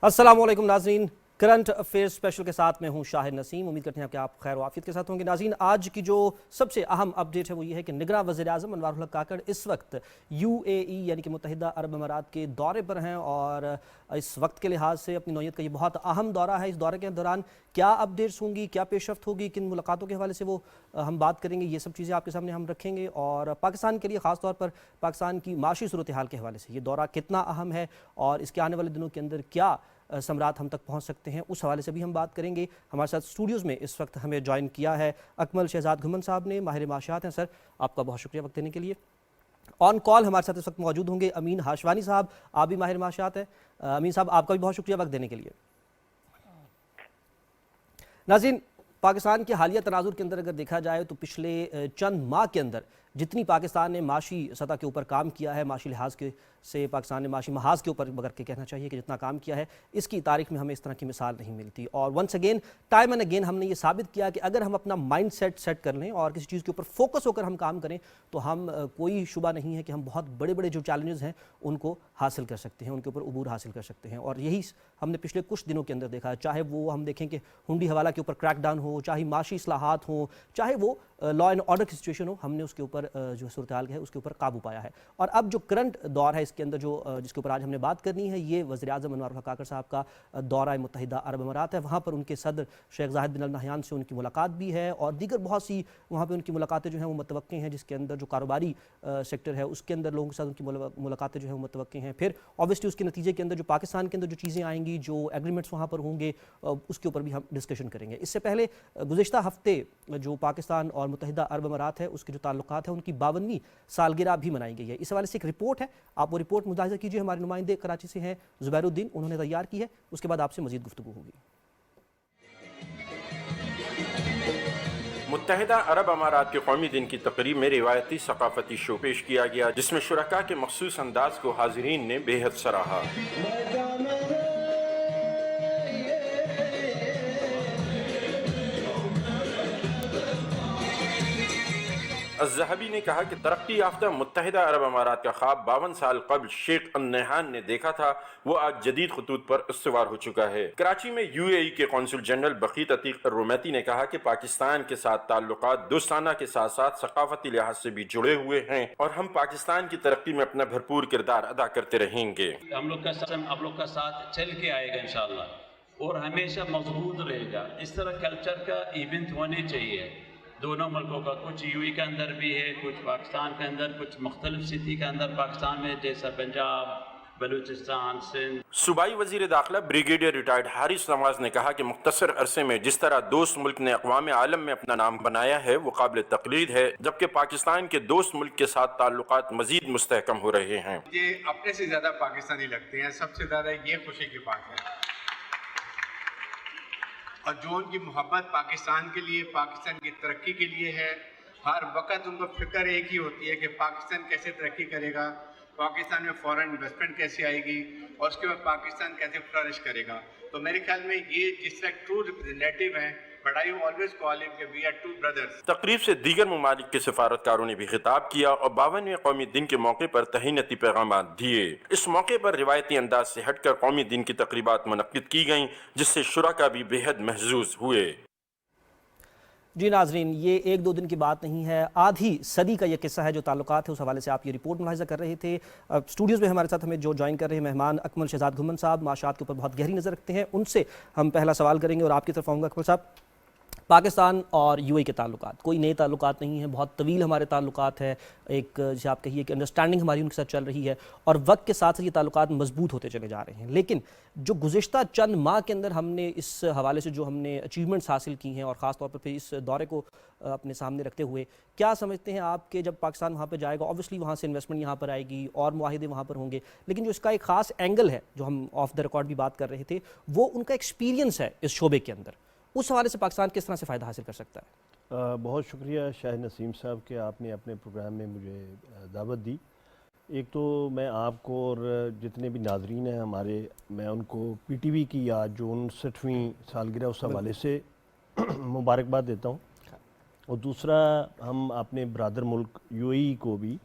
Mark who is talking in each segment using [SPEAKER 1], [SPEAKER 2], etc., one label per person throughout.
[SPEAKER 1] अस्सलाम वालेकुम नाज़रीन, करंट अफेयर्स स्पेशल के साथ मैं हूं शाहिद नसीम। उम्मीद करते हैं कि आप खैर वाफियत के साथ होंगे। नाज़रीन, आज की जो सबसे अहम अपडेट है वो ये है कि निगरां वज़ीर-ए-आज़म अनवारुल हक काकड़ इस वक्त UAE यानी कि मुत्तहिदा अरब अमारात के दौरे पर हैं और इस वक्त के लिहाज से अपनी नौयत का ये बहुत अहम दौरा है। इस दौरे के दौरान क्या अपडेट्स होंगी, क्या पेशरफ्त होगी, किन मुलाकातों के हवाले से वो हम बात करेंगे, ये सब चीज़ें आपके सामने हम रखेंगे। और पाकिस्तान के लिए ख़ास तौर पर पाकिस्तान की माशी सूरत हाल के हवाले से ये दौरा कितना अहम है और इसके आने वाले दिनों के अंदर क्या सम्राट हम तक पहुंच सकते हैं, उस हवाले से भी हम बात करेंगे। हमारे साथ स्टूडियोज़ में इस वक्त हमें ज्वाइन किया है अकमल शहजाद घुमन साहब ने, माहिर माशियात हैं। सर, आपका बहुत शुक्रिया वक्त देने के लिए। ऑन कॉल हमारे साथ इस वक्त मौजूद होंगे अमीन हाशवानी साहब, आप भी माहिर माशियात हैं। अमीन साहब, आपका भी बहुत शुक्रिया वक्त देने के लिए। नाज़रीन, पाकिस्तान के हालिया तनाजुर के अंदर अगर देखा जाए तो पिछले चंद माह के अंदर जितनी पाकिस्तान ने माशी सतह के ऊपर काम किया है, माशी लिहाज के से पाकिस्तान ने माशी महाज के ऊपर बगर के कहना चाहिए कि जितना काम किया है, इसकी तारीख में हमें इस तरह की मिसाल नहीं मिलती। और once again, time and again हमने ये साबित किया कि अगर हम अपना माइंड सेट कर लें और किसी चीज़ के ऊपर फोकस होकर हम काम करें तो हम कोई शुबा नहीं है कि हम बहुत बड़े बड़े जो चैलेंजेस हैं उनको हासिल कर सकते हैं, उनके ऊपर उबूर हासिल कर सकते हैं। और यही हमने पिछले कुछ दिनों के अंदर देखा है, चाहे वो हम देखें कि हुंडी हवाला के ऊपर क्रैकडाउन हो, चाहे माशी इस्लाहात हो, चाहे वो लॉ एंड ऑर्डर की सिचुएशन हो, हमने उसके ऊपर जो सूरत हाल है उसके ऊपर काबू पाया है। और अब जो करंट दौर है इसके अंदर जो जिसके ऊपर आज हमने बात करनी है, ये वज़ीर-ए-आज़म अनवारुल हक काकड़ साहब का दौरा मुत्तहिदा अरब अमारात है। वहाँ पर उनके सदर शेख ज़ाहिद बिन अल नहयान से उनकी मुलाकात भी है और दीगर बहुत सी वहाँ पर उनकी मुलाकातें जो हैं वो मुतवक्के हैं, जिसके अंदर जो कारोबारी सेक्टर है उसके अंदर लोगों के साथ उनकी मुलाकातें जो है वो मुतवक्के हैं। फिर ऑब्वियसली उसके नतीजे के अंदर जो पाकिस्तान के अंदर जो चीज़ें आएंगी, जो एग्रीमेंट्स वहाँ पर होंगे, उसके ऊपर भी हम डिस्कशन करेंगे। इससे पहले गुज़िश्ता हफ्ते जो पाकिस्तान और मुत्तहिदा अरब अमारात है उसके जो ताल्लुकात है उनकी 52वीं सालगिरह भी मनाई गई है। इस हवाले से एक रिपोर्ट है, आप वो रिपोर्ट मुलाहिज़ा कीजिए। हमारे नुमाइंदे कराची से हैं ज़ुबैरुद्दीन, उन्होंने तैयार की है। उसके बाद आपसे मज़ीद गुफ्तगू होगी।
[SPEAKER 2] मुत्तहिदा अरब अमारात के कौमी दिन की तकरीब में रिवायती सकाफती शो पेश किया गया, जिसमें शुरका के मखसूस अंदाज को हाज़रीन ने बेहद सराहा। अज़्ज़हबी ने कहा कि तरक्की याफ्ता मुत्तहिदा अरब अमारात का ख्वाब 52 साल कबल शेख अल नहयान ने देखा था, वो आज जदीद खतूत पर इस्तवार हो चुका है। कराची में UAE के कौंसल जनरल बकीत अतीक रुमैती ने कहा कि पाकिस्तान के साथ ताल्लुकात दोस्ताना के साथ साथ सकाफती लिहाज से भी जुड़े हुए हैं और हम पाकिस्तान की तरक्की में अपना भरपूर किरदार अदा करते रहेंगे।
[SPEAKER 3] हम लोग का सिस्टम आप लोग का साथ चल के आएगा इंशाअल्लाह और हमेशा मजबूत रहेगा। इस तरह कल्चर का इवेंट होने चाहिए दोनों मुल्कों का, कुछ UAE के अंदर भी है, कुछ पाकिस्तान के अंदर, कुछ मुख्तलिफ सिटी के अंदर पाकिस्तान में, जैसा पंजाब, बलूचिस्तान, सिंध।
[SPEAKER 2] सूबाई वजीर दाखिला ब्रिगेडियर रिटायर्ड हारिस नवाज ने कहा कि मुख्तसर अरसे में जिस तरह दोस्त मुल्क ने अक़वाम आलम में अपना नाम बनाया है वो काबिल तक़लीद है, जबकि पाकिस्तान के दोस्त मुल्क के साथ ताल्लुकात मजीद मुस्तहकम हो रहे हैं।
[SPEAKER 4] ये अपने से ज्यादा पाकिस्तानी लगते हैं, सबसे ज्यादा ये खुशी की बात है। और जो उनकी मोहब्बत पाकिस्तान के लिए, पाकिस्तान की तरक्की के लिए है, हर वक्त उनको फिक्र एक ही होती है कि पाकिस्तान कैसे तरक्की करेगा, पाकिस्तान में फॉरेन इन्वेस्टमेंट कैसे आएगी और उसके बाद पाकिस्तान कैसे फ्लरिश करेगा। तो मेरे ख्याल में ये जिस तरह ट्रू रिप्रेजेंटेटिव हैं, but I always call him कि we are two brothers।
[SPEAKER 2] तकरीब से दीगर ममालिक के सफारतकारों ने भी खिताब किया और 52वें कौमी दिन के मौके पर तहीनती पैगामात दिए। इस मौके पर रिवायती अंदाज से हटकर कौमी दिन की तकरीबात मुनक्किद की गईं, जिससे शुरका भी बेहद महजूज हुए।
[SPEAKER 1] जी नाजरीन, ये एक दो दिन की बात नहीं है, आधी सदी का ये किस्सा है जो ताल्लुकात है। उस हवाले से आप ये रिपोर्ट मुलाहिज़ा कर रहे थे। स्टूडियोज़ में हमारे साथ हमें जो ज्वाइन कर रहे हैं मेहमान अकमल शहजाद घुमन साहब, माशात के ऊपर बहुत गहरी नज़र रखते हैं, उनसे हम पहला सवाल करेंगे और आपकी तरफ आऊँगा। अकमल साहब, पाकिस्तान और UAE के ताल्लुकात कोई नए ताल्लुकात नहीं है, बहुत तवील हमारे ताल्लुकात है, एक जैसे आप कहिए कि अंडरस्टैंडिंग हमारी उनके साथ चल रही है और वक्त के साथ साथ ये ताल्लुकात मजबूत होते चले जा रहे हैं। लेकिन जो गुज़िश्ता चंद माह के अंदर हमने इस हवाले से जो हमने अचीवमेंट्स हासिल की हैं और ख़ास तौर पर फिर इस दौरे को अपने सामने रखते हुए क्या समझते हैं आप कि जब पाकिस्तान वहाँ पर जाएगा, ऑब्वियसली वहाँ से इन्वेस्टमेंट यहाँ पर आएगी और मुआहिदे वहाँ पर होंगे, लेकिन जो इसका एक ख़ास एंगल है जो हम ऑफ द रिकॉर्ड भी बात कर रहे थे, वो उनका एक्सपीरियंस है इस शोबे के अंदर, उस हवाले से पाकिस्तान किस तरह से फ़ायदा हासिल कर सकता है?
[SPEAKER 5] बहुत शुक्रिया शाहिद नसीम साहब कि आपने अपने प्रोग्राम में मुझे दावत दी। एक तो मैं आपको और जितने भी नाजरीन हैं हमारे, मैं उनको PTV की आज जो 59वीं सालगिरह उस हवाले से मुबारकबाद देता हूँ। और दूसरा, हम अपने ब्रादर मुल्क UAE को भी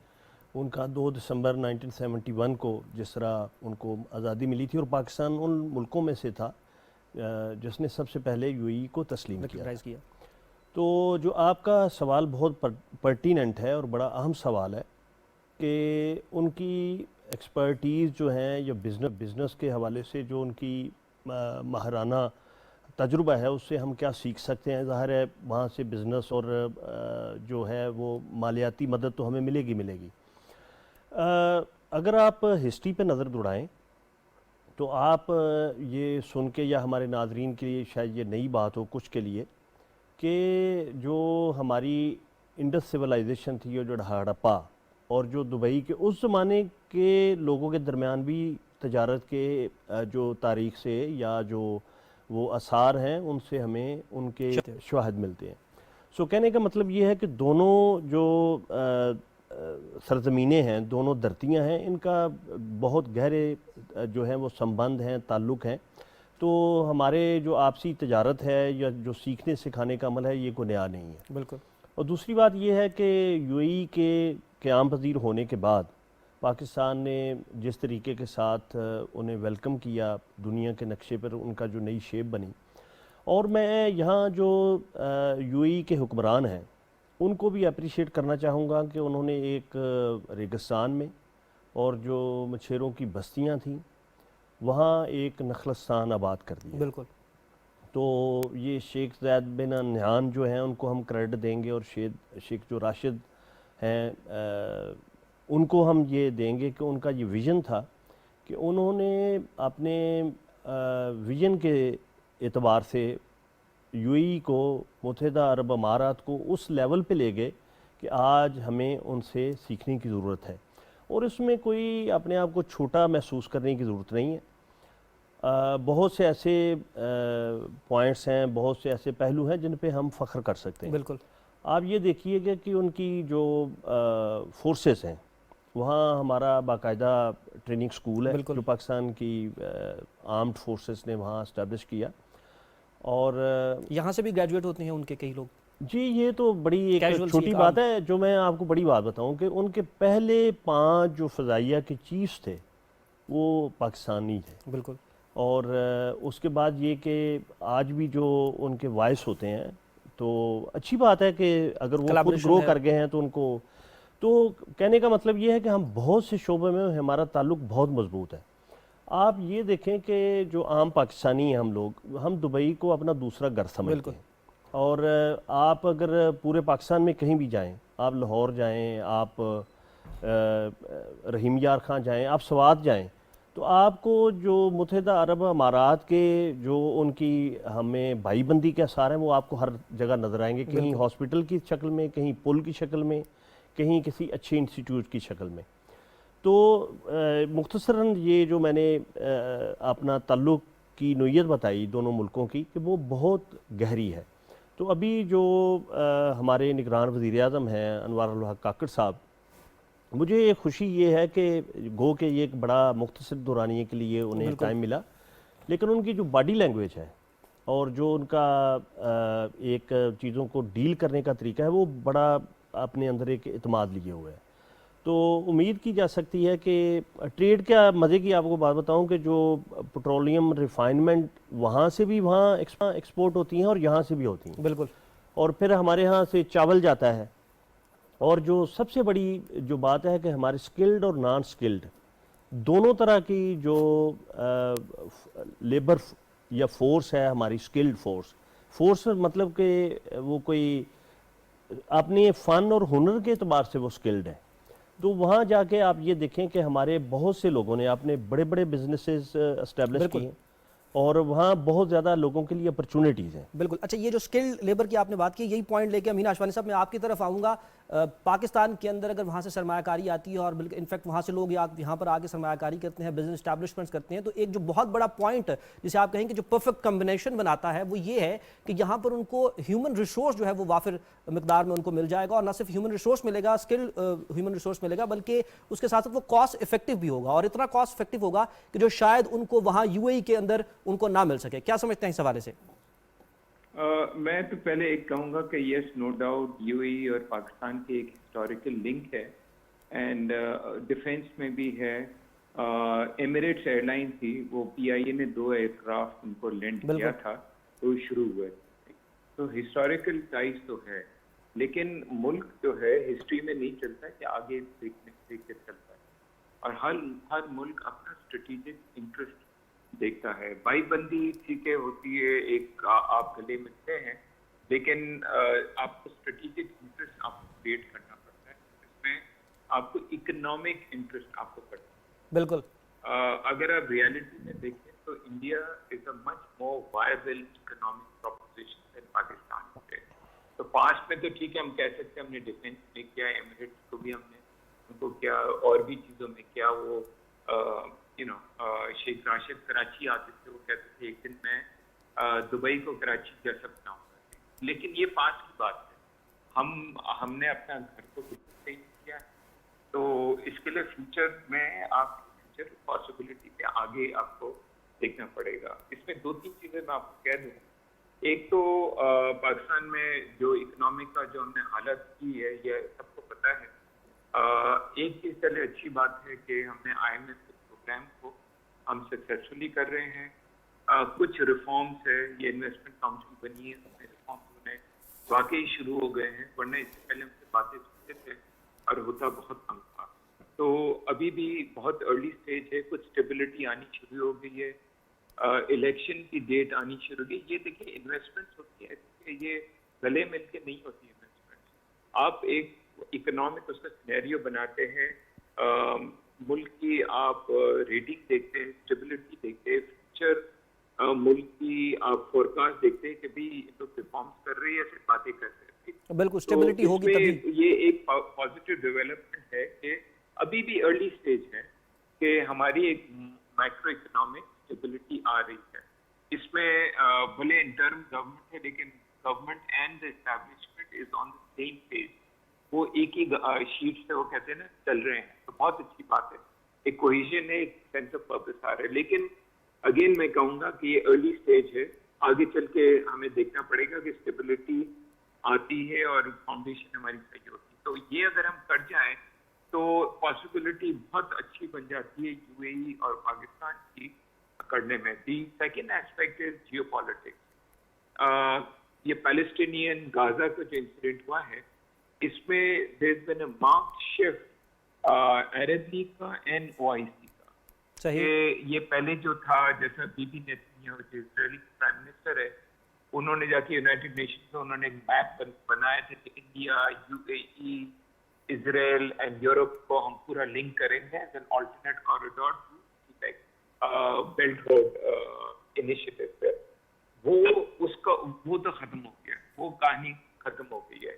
[SPEAKER 5] ان کا 2 دسمبر 1971 کو جس طرح ان کو آزادی ملی تھی، اور پاکستان ان ملکوں میں سے تھا جس نے سب سے پہلے یو اے ای کو تسلیم کیا۔
[SPEAKER 1] ریکگنائز کیا۔
[SPEAKER 5] تو جو آپ کا سوال بہت پرٹیننٹ ہے اور بڑا اہم سوال ہے کہ ان کی ایکسپرٹیز جو ہیں یا بزنس کے حوالے سے جو ان کی ماہرانہ تجربہ ہے اس سے ہم کیا سیکھ سکتے ہیں۔ ظاہر ہے وہاں سے بزنس اور جو ہے وہ مالیاتی مدد تو ہمیں ملے گی۔ اگر آپ ہسٹری پہ نظر دوڑائیں تو آپ یہ سن کے، یا ہمارے ناظرین کے لیے شاید یہ نئی بات ہو کچھ کے لیے، کہ جو ہماری انڈس سویلائزیشن تھی اور جو ہڑپا اور جو دبئی کے اس زمانے کے لوگوں کے درمیان بھی تجارت کے جو تاریخ سے یا جو وہ آثار ہیں ان سے ہمیں ان کے شواہد ملتے ہیں۔ سو کہنے کا مطلب یہ ہے کہ دونوں جو سرزمینیں ہیں، دونوں دھرتیاں ہیں، ان کا بہت گہرے جو ہیں وہ سمبند ہیں، تعلق ہیں۔ تو ہمارے جو آپسی تجارت ہے یا جو سیکھنے سکھانے کا عمل ہے یہ کوئی نیا نہیں ہے۔
[SPEAKER 1] بالکل۔
[SPEAKER 5] اور دوسری بات یہ ہے کہ یو اے ای کے قیام پذیر ہونے کے بعد پاکستان نے جس طریقے کے ساتھ انہیں ویلکم کیا دنیا کے نقشے پر، ان کا جو نئی شیپ بنی، اور میں یہاں جو یو اے ای کے حکمران ہیں ان کو بھی اپریشیٹ کرنا چاہوں گا کہ انہوں نے ایک ریگستان میں اور جو مچھیروں کی بستیاں تھیں وہاں ایک نخلستان آباد کر دیا۔
[SPEAKER 1] بالکل۔
[SPEAKER 5] تو یہ شیخ زید بن نہیان جو ہیں ان کو ہم کریڈٹ دیں گے، اور شیخ جو راشد ہیں ان کو ہم یہ دیں گے کہ ان کا یہ ویژن تھا کہ انہوں نے اپنے ویژن کے اعتبار سے یو اے ای کو، متحدہ عرب امارات کو اس لیول پہ لے گئے کہ آج ہمیں ان سے سیکھنے کی ضرورت ہے، اور اس میں کوئی اپنے آپ کو چھوٹا محسوس کرنے کی ضرورت نہیں ہے۔ بہت سے ایسے پوائنٹس ہیں، بہت سے ایسے پہلو ہیں جن پہ ہم فخر کر سکتے ہیں۔
[SPEAKER 1] بالکل۔
[SPEAKER 5] آپ یہ دیکھیے گا کہ ان کی جو فورسز ہیں وہاں ہمارا باقاعدہ ٹریننگ سکول ہے جو پاکستان کی آرمڈ فورسز نے وہاں اسٹیبلش کیا، اور
[SPEAKER 1] یہاں سے بھی گریجویٹ ہوتے ہیں ان کے کئی لوگ۔
[SPEAKER 5] جی یہ تو بڑی ایک چھوٹی بات ہے، جو میں آپ کو بڑی بات بتاؤں کہ ان کے پہلے 5 جو فضائیہ کے چیفز تھے وہ پاکستانی تھے۔
[SPEAKER 1] بالکل۔ اور
[SPEAKER 5] اس کے بعد یہ کہ آج بھی جو ان کے وائس ہوتے ہیں تو اچھی بات ہے کہ اگر وہ خود گرو کر گئے ہیں تو ان کو، تو کہنے کا مطلب یہ ہے کہ ہم بہت سے شعبے میں ہمارا تعلق بہت مضبوط ہے۔ آپ یہ دیکھیں کہ جو عام پاکستانی ہیں ہم دبئی کو اپنا دوسرا گھر سمجھتے ہیں، اور آپ اگر پورے پاکستان میں کہیں بھی جائیں، آپ لاہور جائیں، آپ رحیم یار خان جائیں، آپ سوات جائیں، تو آپ کو جو متحدہ عرب امارات کے جو ان کی ہمیں بھائی بندی کے آثار ہیں وہ آپ کو ہر جگہ نظر آئیں گے، کہیں ہاسپٹل کی شکل میں، کہیں پل کی شکل میں، کہیں کسی اچھے انسٹیٹیوٹ کی شکل میں۔ تو مختصراً یہ جو میں نے اپنا تعلق کی نوعیت بتائی دونوں ملکوں کی کہ وہ بہت گہری ہے۔ تو ابھی جو ہمارے نگران وزیر اعظم ہیں انوار الحق کاکڑ صاحب، مجھے خوشی یہ ہے کہ گو کہ یہ ایک بڑا مختصر دورانیے کے لیے انہیں ٹائم ملا، لیکن ان کی جو باڈی لینگویج ہے اور جو ان کا ایک چیزوں کو ڈیل کرنے کا طریقہ ہے وہ بڑا اپنے اندر ایک اعتماد لیے ہوئے ہے۔ تو امید کی جا سکتی ہے کہ ٹریڈ کا مزے کی آپ کو بات بتاؤں کہ جو پٹرولیم ریفائنمنٹ وہاں سے بھی وہاں ایکسپورٹ ہوتی ہیں اور یہاں سے بھی ہوتی ہیں۔
[SPEAKER 1] بالکل۔ اور
[SPEAKER 5] پھر ہمارے ہاں سے چاول جاتا ہے، اور جو سب سے بڑی جو بات ہے کہ ہمارے سکلڈ اور نان سکلڈ دونوں طرح کی جو لیبر یا فورس ہے، ہماری سکلڈ فورس مطلب کہ وہ کوئی اپنے فن اور ہنر کے اعتبار سے وہ سکلڈ ہے، تو وہاں جا کے آپ یہ دیکھیں کہ ہمارے بہت سے لوگوں نے اپنے بڑے بڑے بزنسز اسٹیبلش کیے ہیں، اور وہاں بہت زیادہ لوگوں کے لیے اپرچونٹیز ہیں۔
[SPEAKER 1] بالکل۔ اچھا، یہ جو سکلڈ لیبر کی آپ نے بات کی، یہی پوائنٹ لے کے امین آشوانی صاحب میں آپ کی طرف آؤں گا۔ پاکستان کے اندر اگر وہاں سے سرمایہ کاری آتی ہے اور بلکہ انفیکٹ وہاں سے لوگ یہاں پر آ کے سرمایہ کاری کرتے ہیں، بزنس اسٹیبلشمنٹس کرتے ہیں، تو ایک جو بہت بڑا پوائنٹ جسے آپ کہیں کہ جو پرفیکٹ کمبینیشن بناتا ہے وہ یہ ہے کہ یہاں پر ان کو ہیومن ریسورس جو ہے وہ وافر مقدار میں ان کو مل جائے گا، اور نہ صرف ہیومن ریسورس ملے گا، اسکل ہیومن ریسورس ملے گا، بلکہ اس کے ساتھ ساتھ وہ کاسٹ افیکٹو بھی ہوگا، اور اتنا کاسٹ افیکٹو ہوگا کہ جو شاید ان کو وہاں یو اے ای کے اندر ان کو نہ مل سکے۔ کیا سمجھتے ہیں اس حوالے سے؟
[SPEAKER 6] میں تو پہلے ایک کہوں گا کہ یس نو ڈاؤٹ یو اے ای اور پاکستان کی ایک ہسٹوریکل لنک ہے، एंड डिफेंस में भी है. एमिरेट्स एयरलाइन थी, वो PIA ने 2 एयरक्राफ्ट उनको लेंड किया था तो शुरू हुए. तो हिस्टोरिकल टाइज तो है, लेकिन मुल्क जो है हिस्ट्री में नहीं चलता कि आगे देखते चलता है, और हर मुल्क अपना स्ट्रेटेजिक इंटरेस्ट देखता है. बाईबंदी ठीक है होती है, एक आप गले मिलते हैं, लेकिन आपको स्ट्रेटेजिक इंटरेस्ट आपको क्रिएट करना पड़ता है. इसमें आपको इकोनॉमिक इंटरेस्ट आपको करना है.
[SPEAKER 1] बिल्कुल.
[SPEAKER 6] अगर आप रियलिटी में देखें तो India is a much more viable economic proposition than Pakistan है. तो पास्ट में तो ठीक है, हम कह सकते हैं हमने डिफेंस में किया, एमिरेट्स को भी हमने उनको किया, और भी चीज़ों में किया. वो शेख राशिद कराची आते थे, वो कहते थे एक दिन मैं दुबई को कराची जैसा बनाऊंगा. लेकिन ये पास्ट की बात है. हमने अपना घर को बिल्कुल सही किया है. तो इसके लिए फ्यूचर में आप फ्यूचर पॉसिबिलिटी पे आगे आपको देखना पड़ेगा. इसमें 2-3 चीज़ें मैं आपको कह दूँ. एक तो पाकिस्तान में जो इकोनॉमिक का जो हमने हालत की है, ये सबको पता है. एक चीज़ चले अच्छी बात है कि हमने IMF के प्रोग्राम को हम सक्सेसफुली कर रहे हैं. कुछ रिफॉर्म्स है, ये इन्वेस्टमेंट काउंसिल बनी है, उसमें रिफॉर्म्स होने वाकई शुरू हो गए हैं, वरना इससे पहले हमसे बातें सुनते थे और होता बहुत कम था. तो अभी भी बहुत अर्ली स्टेज है, कुछ स्टेबिलिटी आनी शुरू हो गई है, इलेक्शन की डेट आनी शुरू हो गई. ये देखिए इन्वेस्टमेंट्स होती है, ये गले मिल के नहीं होती इन्वेस्टमेंट्स. आप एक इकोनॉमिक उसका सिनेरियो बनाते हैं, मुल्क की आप रेटिंग देखते हैं, स्टेबिलिटी देखते हैं, फ्यूचर मुल्क की आप फोरकास्ट देखते हैं कि भी लोग रिफॉर्म्स कर रहे हैं या सिर्फ बातें कर रहे हैं.
[SPEAKER 1] बिल्कुल स्टेबिलिटी होगी तभी.
[SPEAKER 6] ये एक पॉजिटिव डेवलपमेंट है कि अभी भी अर्ली स्टेज है कि हमारी एक माइक्रो इकोनॉमिक स्टेबिलिटी आ रही है. इसमें भले इंटर्म गवर्नमेंट है, लेकिन government and the establishment is on the same page. वो एक ही शीट से वो कहते हैं ना चल रहे हैं. तो बहुत अच्छी बात है, एक कोहेजन है, एक सेंस ऑफ पर्पस आ रहा है. लेकिन अगेन मैं कहूँगा कि ये अर्ली स्टेज है. आगे चल के हमें देखना पड़ेगा कि स्टेबिलिटी आती है और फाउंडेशन हमारी सही होती है. तो ये अगर हम कर जाएं तो पॉसिबिलिटी बहुत अच्छी बन जाती है UAE और पाकिस्तान की करने में. The second aspect is geopolitics. ये पैलेस्टीनियन गाजा का जो इंसिडेंट हुआ है, इसमें there is been a marked shift Arab League का एंड OIC का.
[SPEAKER 1] सही.
[SPEAKER 6] ये पहले जो था, जैसा बीबी नेतन्याहू जो इजरायली प्राइम मिनिस्टर है, उन्होंने जाके यूनाइटेड नेशंस में उन्होंने एक मैप बनाया था कि India, UAE, Israel and Europe को हम पूरा लिंक करेंगे as an alternate corridor to Belt Road Initiative पे. वो तो खत्म हो गया, वो कहानी खत्म हो गई है,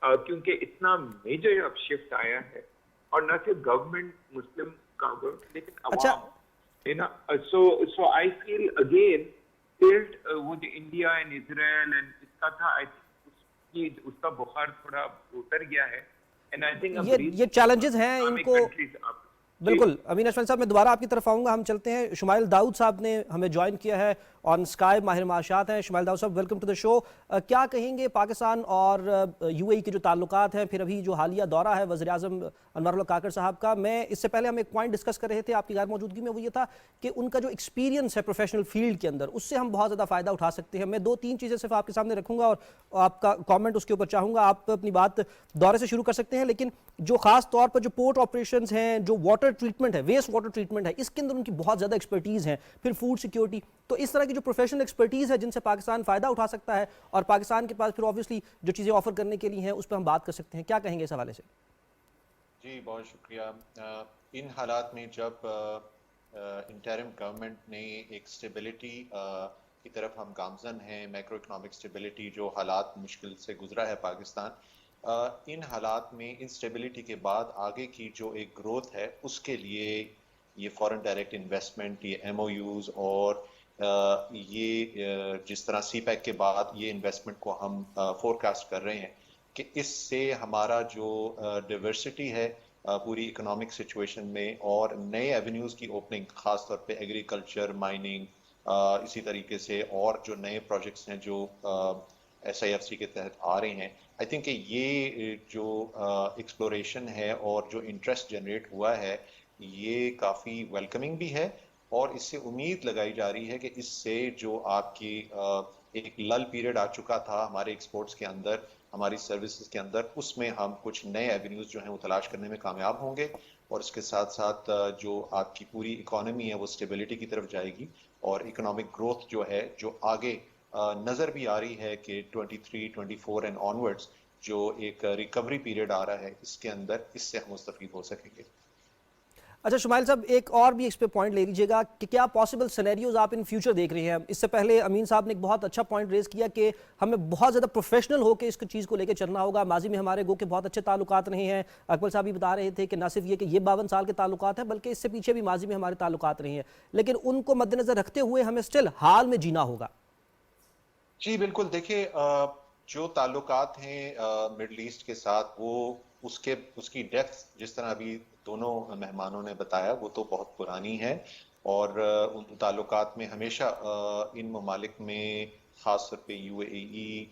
[SPEAKER 6] क्योंकि इतना मेजर अब शिफ्ट आया है, और न सिर्फ गवर्नमेंट मुस्लिम गवर्नमेंट लेकिन अवाम है ना. सो आई फील अगेन टिल्ट वो जो इंडिया एंड इजराइल एंड इसका था, आई थिंक उसका बुखार थोड़ा उतर गया है.
[SPEAKER 1] ये चैलेंजेस हैं इनको. बिल्कुल अमीन अशफाक साहब, मैं दोबारा आपकी तरफ आऊँगा. हम चलते हैं, शुमाइल दाऊद साहब ने हमें ज्वाइन किया है ऑन स्काई, माहिर माशात हैं. शुमाइल दाऊद साहब, वेलकम टू द शो. क्या कहेंगे पाकिस्तान और UAE के जो ताल्लुकात हैं, फिर अभी जो हालिया दौरा है वज़ीर-ए-आज़म अनवर काकर साहब का, मैं इससे पहले हम एक पॉइंट डिस्कस कर रहे थे आपकी गैर मौजूदगी में, वो ये था कि उनका जो एक्सपीरियंस है प्रोफेशनल फील्ड के अंदर, उससे हम बहुत ज़्यादा फ़ायदा उठा सकते हैं. मैं 2-3 चीज़ें सिर्फ आपके सामने रखूँगा और आपका कॉमेंट उसके ऊपर चाहूँगा. आप अपनी बात दौरे से शुरू कर सकते हैं, लेकिन जो खास तौर पर जो पोर्ट ऑपरेशंस हैं, जो वाटर ट्रीटमेंट है, वेस्ट वाटर ट्रीटमेंट है, इसके अंदर उनकी बहुत ज़्यादा एक्सपर्टीज़ है. फिर फूड सिक्योरिटी, तो इस तरह की जो प्रोफेशनल एक्सपर्टीज़ है जिनसे पाकिस्तान फ़ायदा उठा सकता है, और पाकिस्तान के पास फिर ऑब्वियसली जो चीज़ें ऑफर करने के लिए हैं उस पर हम बात कर सकते हैं. क्या कहेंगे इस हवाले से?
[SPEAKER 7] जी बहुत शुक्रिया. इन हालात में जब इंटरिम गवर्नमेंट ने एक स्टेबिलिटी की तरफ हम गामजन हैं, मैक्रो इकोनॉमिक स्टेबिलिटी, जो हालात मुश्किल से गुजरा है पाकिस्तान, इन हालात में इन स्टेबिलिटी के बाद आगे की जो एक ग्रोथ है उसके लिए ये फॉरेन डायरेक्ट इन्वेस्टमेंट, ये MOUs और ये जिस तरह CPEC के बाद ये इन्वेस्टमेंट को हम फोरकास्ट कर रहे हैं कि इससे हमारा जो डाइवर्सिटी है पूरी इकोनॉमिक सिचुएशन में, और नए एवेन्यूज़ की ओपनिंग, ख़ास तौर पे एग्रीकल्चर, माइनिंग, इसी तरीके से और जो नए प्रोजेक्ट्स हैं जो SIFC के तहत आ रहे हैं, آئی تھنک کہ یہ جو ایکسپلوریشن ہے اور جو انٹرسٹ جنریٹ ہوا ہے یہ کافی ویلکمنگ بھی ہے، اور اس سے امید لگائی جا رہی ہے کہ اس سے جو آپ کی ایک لل پیریڈ آ چکا تھا ہمارے ایکسپورٹس کے اندر، ہماری سروسز کے اندر، اس میں ہم کچھ نئے ایونیوز جو ہیں وہ تلاش کرنے میں کامیاب ہوں گے، اور اس کے ساتھ ساتھ جو آپ کی پوری اکانومی ہے وہ اسٹیبلٹی کی طرف جائے گی، اور اکنامک گروتھ جو ہے جو آگے نظر بھی آ رہی ہے کہ 23 24 اینڈ آنورڈز جو ایک ریکوری پیریڈ آ رہا ہے اس کے اندر اس سے ہم مستفید ہو سکیں گے۔
[SPEAKER 1] اچھا شمائل صاحب، ایک اور بھی اس پہ پوائنٹ لے لیجیے گا کہ کیا پاسبل سینیریوز آپ ان فیوچر دیکھ رہے ہیں؟ اس سے پہلے امین صاحب نے ایک بہت اچھا پوائنٹ ریز کیا کہ ہمیں بہت زیادہ پروفیشنل ہو کے اس چیز کو لے کے چلنا ہوگا۔ ماضی میں ہمارے گو کے بہت اچھے تعلقات رہے ہیں، اکبر صاحب بھی بتا رہے تھے کہ نہ صرف یہ کہ یہ 52 سال کے تعلقات ہیں بلکہ اس سے پیچھے بھی ماضی میں ہمارے تعلقات رہے ہیں، لیکن ان کو مد نظر رکھتے ہوئے ہمیں سٹل حال میں جینا ہوگا۔
[SPEAKER 7] جی بالکل، دیکھیے جو تعلقات ہیں مڈل ایسٹ کے ساتھ وہ اس کی ڈیپتھ جس طرح ابھی دونوں مہمانوں نے بتایا وہ تو بہت پرانی ہے، اور ان تعلقات میں ہمیشہ ان ممالک میں خاص طور پہ یو اے ای،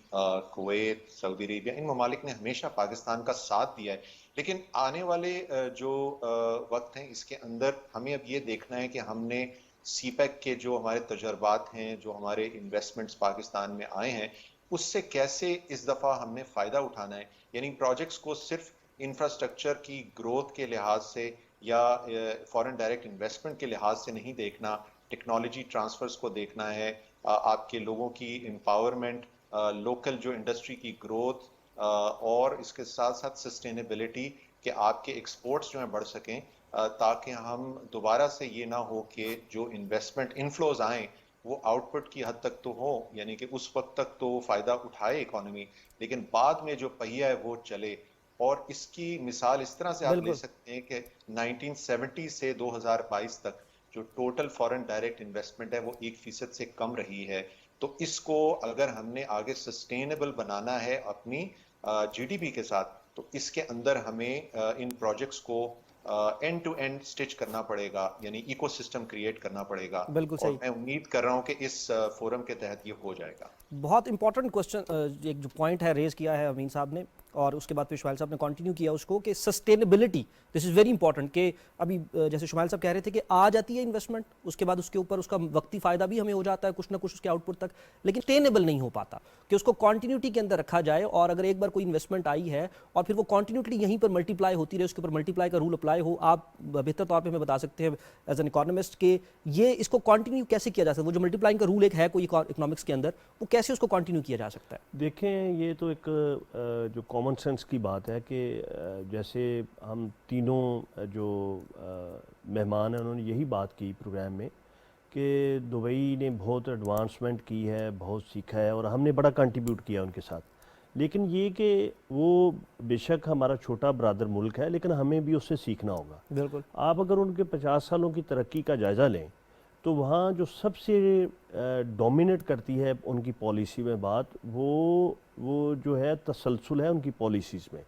[SPEAKER 7] کویت، سعودی عربیہ، ان ممالک نے ہمیشہ پاکستان کا ساتھ دیا ہے، لیکن آنے والے جو وقت ہیں اس کے اندر ہمیں اب یہ دیکھنا ہے کہ ہم نے سی پیک کے جو ہمارے تجربات ہیں، جو ہمارے انویسٹمنٹس پاکستان میں آئے ہیں، اس سے کیسے اس دفعہ ہم نے فائدہ اٹھانا ہے، یعنی پروجیکٹس کو صرف انفراسٹرکچر کی گروتھ کے لحاظ سے یا فارن ڈائریکٹ انویسٹمنٹ کے لحاظ سے نہیں دیکھنا، ٹیکنالوجی ٹرانسفرز کو دیکھنا ہے، آپ کے لوگوں کی امپاورمنٹ، لوکل جو انڈسٹری کی گروتھ، اور اس کے ساتھ ساتھ سسٹینیبلٹی کہ آپ کے ایکسپورٹس جو ہیں بڑھ سکیں، تاکہ ہم دوبارہ سے یہ نہ ہو کہ جو انویسٹمنٹ انفلوز آئیں وہ آؤٹ پٹ کی حد تک تو ہو، یعنی کہ اس وقت تک تو فائدہ اٹھائے اکانومی، لیکن بعد میں جو پہیہ ہے وہ چلے۔ اور اس کی مثال اس طرح سے آپ لے سکتے ہیں کہ 1970 سے 2022 تک جو ٹوٹل فارن ڈائریکٹ انویسٹمنٹ ہے وہ 1% سے کم رہی ہے، تو اس کو اگر ہم نے آگے سسٹینیبل بنانا ہے اپنی جی ڈی پی کے ساتھ، تو اس کے اندر ہمیں ان پروجیکٹس کو اینڈ ٹو اینڈ سٹچ کرنا پڑے گا، یعنی ایکو سسٹم کریٹ کرنا پڑے گا،
[SPEAKER 1] بالکل
[SPEAKER 7] اور
[SPEAKER 1] صحیح۔
[SPEAKER 7] میں امید کر رہا ہوں کہ اس فورم کے تحت یہ ہو جائے گا۔
[SPEAKER 1] بہت امپورٹنٹ کوسچن ایک جو پوائنٹ ہے ریز کیا ہے امین صاحب نے، اور اس کے بعد پھر شمائل صاحب نے کنٹینیو کیا اس کو کہ sustainability, this is very important, کہ ابھی جیسے شمائل صاحب کہہ رہے تھے کہ آ جاتی ہے انویسٹمنٹ، اس کے بعد اس کے اوپر اس کا وقتی فائدہ بھی ہمیں ہو جاتا ہے کچھ نہ کچھ اس کے آؤٹ پٹ تک، لیکن سسٹینیبل نہیں ہو پاتا کہ اس کو کنٹینیوٹی کے اندر رکھا جائے، اور اگر ایک بار کوئی انویسٹمنٹ آئی ہے اور پھر وہ کنٹینیوٹلی یہیں پر ملٹی پلائی ہوتی رہے، اس کے اوپر ملٹی پلائی کا رول اپلائی ہو۔ آپ بہتر طور پہ ہمیں بتا سکتے ہیں ایز این اکانومسٹ کہ یہ اس کو کنٹینیو کیسے کیا جا سکتا ہے؟ وہ جو ملٹی پلائنگ کا رول ایک ہے کوئی اکنامکس کے اندر، وہ کیسے اس کو کنٹینیو کیا جا سکتا ہے؟
[SPEAKER 5] دیکھیں یہ تو ایک جو کامن سینس کی بات ہے کہ جیسے ہم تینوں جو مہمان ہیں انہوں نے یہی بات کی پروگرام میں کہ دبئی نے بہت ایڈوانسمنٹ کی ہے، بہت سیکھا ہے، اور ہم نے بڑا کنٹریبیوٹ کیا ان کے ساتھ، لیکن یہ کہ وہ بے شک ہمارا چھوٹا برادر ملک ہے لیکن ہمیں بھی اس سے سیکھنا ہوگا۔
[SPEAKER 1] بالکل،
[SPEAKER 5] آپ اگر ان کے 50 سالوں کی ترقی کا جائزہ لیں تو وہاں جو سب سے ڈومینیٹ کرتی ہے ان کی پالیسی میں بات، وہ جو ہے تسلسل ہے ان کی پالیسیز میں۔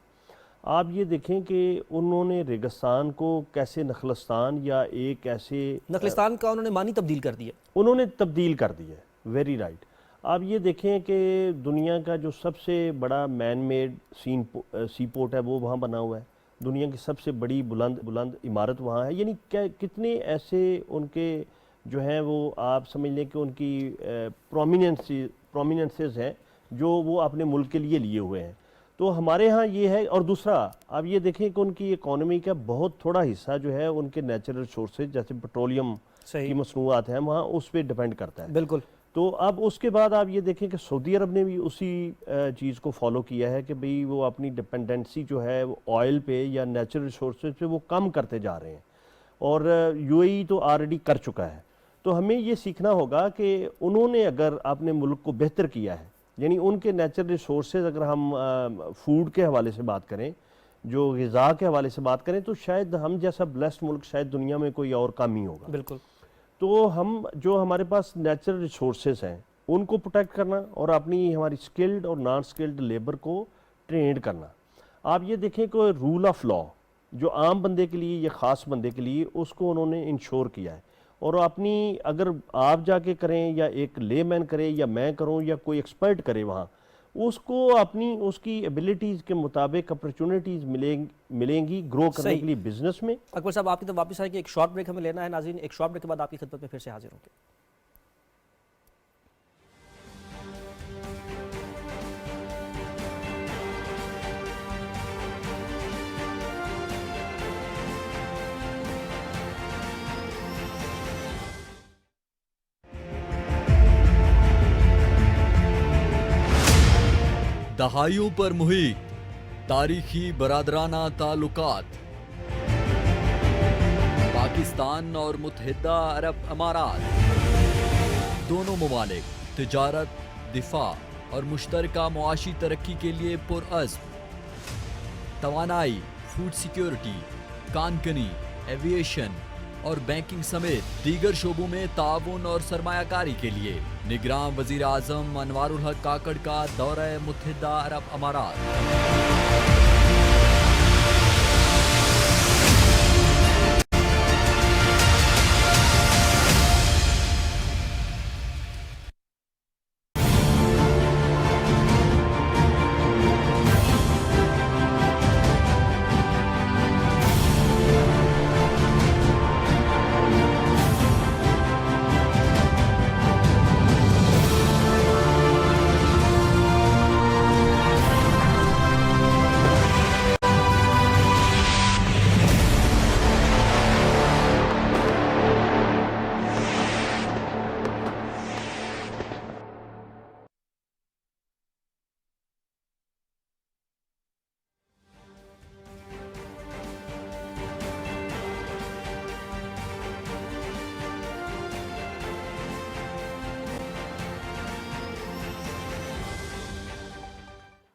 [SPEAKER 5] آپ یہ دیکھیں کہ انہوں نے ریگستان کو کیسے نخلستان یا ایک ایسے
[SPEAKER 1] نخلستان کا انہوں نے معنی تبدیل کر دیا،
[SPEAKER 5] انہوں نے تبدیل کر دی ہے، ویری رائٹ۔ آپ یہ دیکھیں کہ دنیا کا جو سب سے بڑا مین میڈ سی پورٹ ہے وہ وہاں بنا ہوا ہے، دنیا کی سب سے بڑی بلند عمارت وہاں ہے، یعنی کتنے ایسے ان کے جو ہیں وہ آپ سمجھ لیں کہ ان کی پرومیننسز ہیں جو وہ اپنے ملک کے لیے ہوئے ہیں۔ تو ہمارے ہاں یہ ہے، اور دوسرا آپ یہ دیکھیں کہ ان کی اکانومی کا بہت تھوڑا حصہ جو ہے ان کے نیچرل ریسورسز جیسے پیٹرولیم کی مصنوعات ہیں وہاں اس پہ ڈیپینڈ کرتا ہے۔
[SPEAKER 1] بالکل۔
[SPEAKER 5] تو اب اس کے بعد آپ یہ دیکھیں کہ سعودی عرب نے بھی اسی چیز کو فالو کیا ہے کہ بھئی وہ اپنی ڈپینڈنسی جو ہے وہ آئل پہ یا نیچرل ریسورسز پہ وہ کم کرتے جا رہے ہیں، اور یو اے ای تو آلریڈی کر چکا ہے۔ تو ہمیں یہ سیکھنا ہوگا کہ انہوں نے اگر اپنے ملک کو بہتر کیا ہے، یعنی ان کے نیچرل ریسورسز اگر ہم فوڈ کے حوالے سے بات کریں، جو غذا کے حوالے سے بات کریں، تو شاید ہم جیسا بلیسڈ ملک شاید دنیا میں کوئی اور کم ہی ہوگا۔
[SPEAKER 1] بالکل۔
[SPEAKER 5] تو ہم جو ہمارے پاس نیچرل ریسورسز ہیں ان کو پروٹیکٹ کرنا، اور اپنی ہماری سکلڈ اور نان سکلڈ لیبر کو ٹرینڈ کرنا۔ آپ یہ دیکھیں کہ رول آف لا جو عام بندے کے لیے یا خاص بندے کے لیے اس کو انہوں نے انشور کیا ہے، اور اپنی اگر آپ جا کے کریں یا ایک لے مین کرے یا میں کروں یا کوئی ایکسپرٹ کرے وہاں، اس کو اپنی اس کی ایبلٹیز کے مطابق اپرچونٹیز ملیں گی گرو کرنے کے لیے بزنس میں.
[SPEAKER 1] اکبر صاحب آپ کی طرف واپس آئے کہ ایک شارٹ بریک ہمیں لینا ہے. ناظرین ایک شارٹ بریک کے بعد آپ کی خدمت میں پھر سے حاضر ہوں گے.
[SPEAKER 8] دہائیوں پر محیط تاریخی برادرانہ تعلقات پاکستان اور متحدہ عرب امارات دونوں ممالک تجارت، دفاع اور مشترکہ معاشی ترقی کے لیے پرعزم. توانائی، فوڈ سیکیورٹی، کان کنی، ایویشن اور بینکنگ سمیت دیگر شعبوں میں تعاون اور سرمایہ کاری کے لیے نگراں وزیر اعظم انوار الحق کاکڑ کا دورہ متحدہ عرب امارات.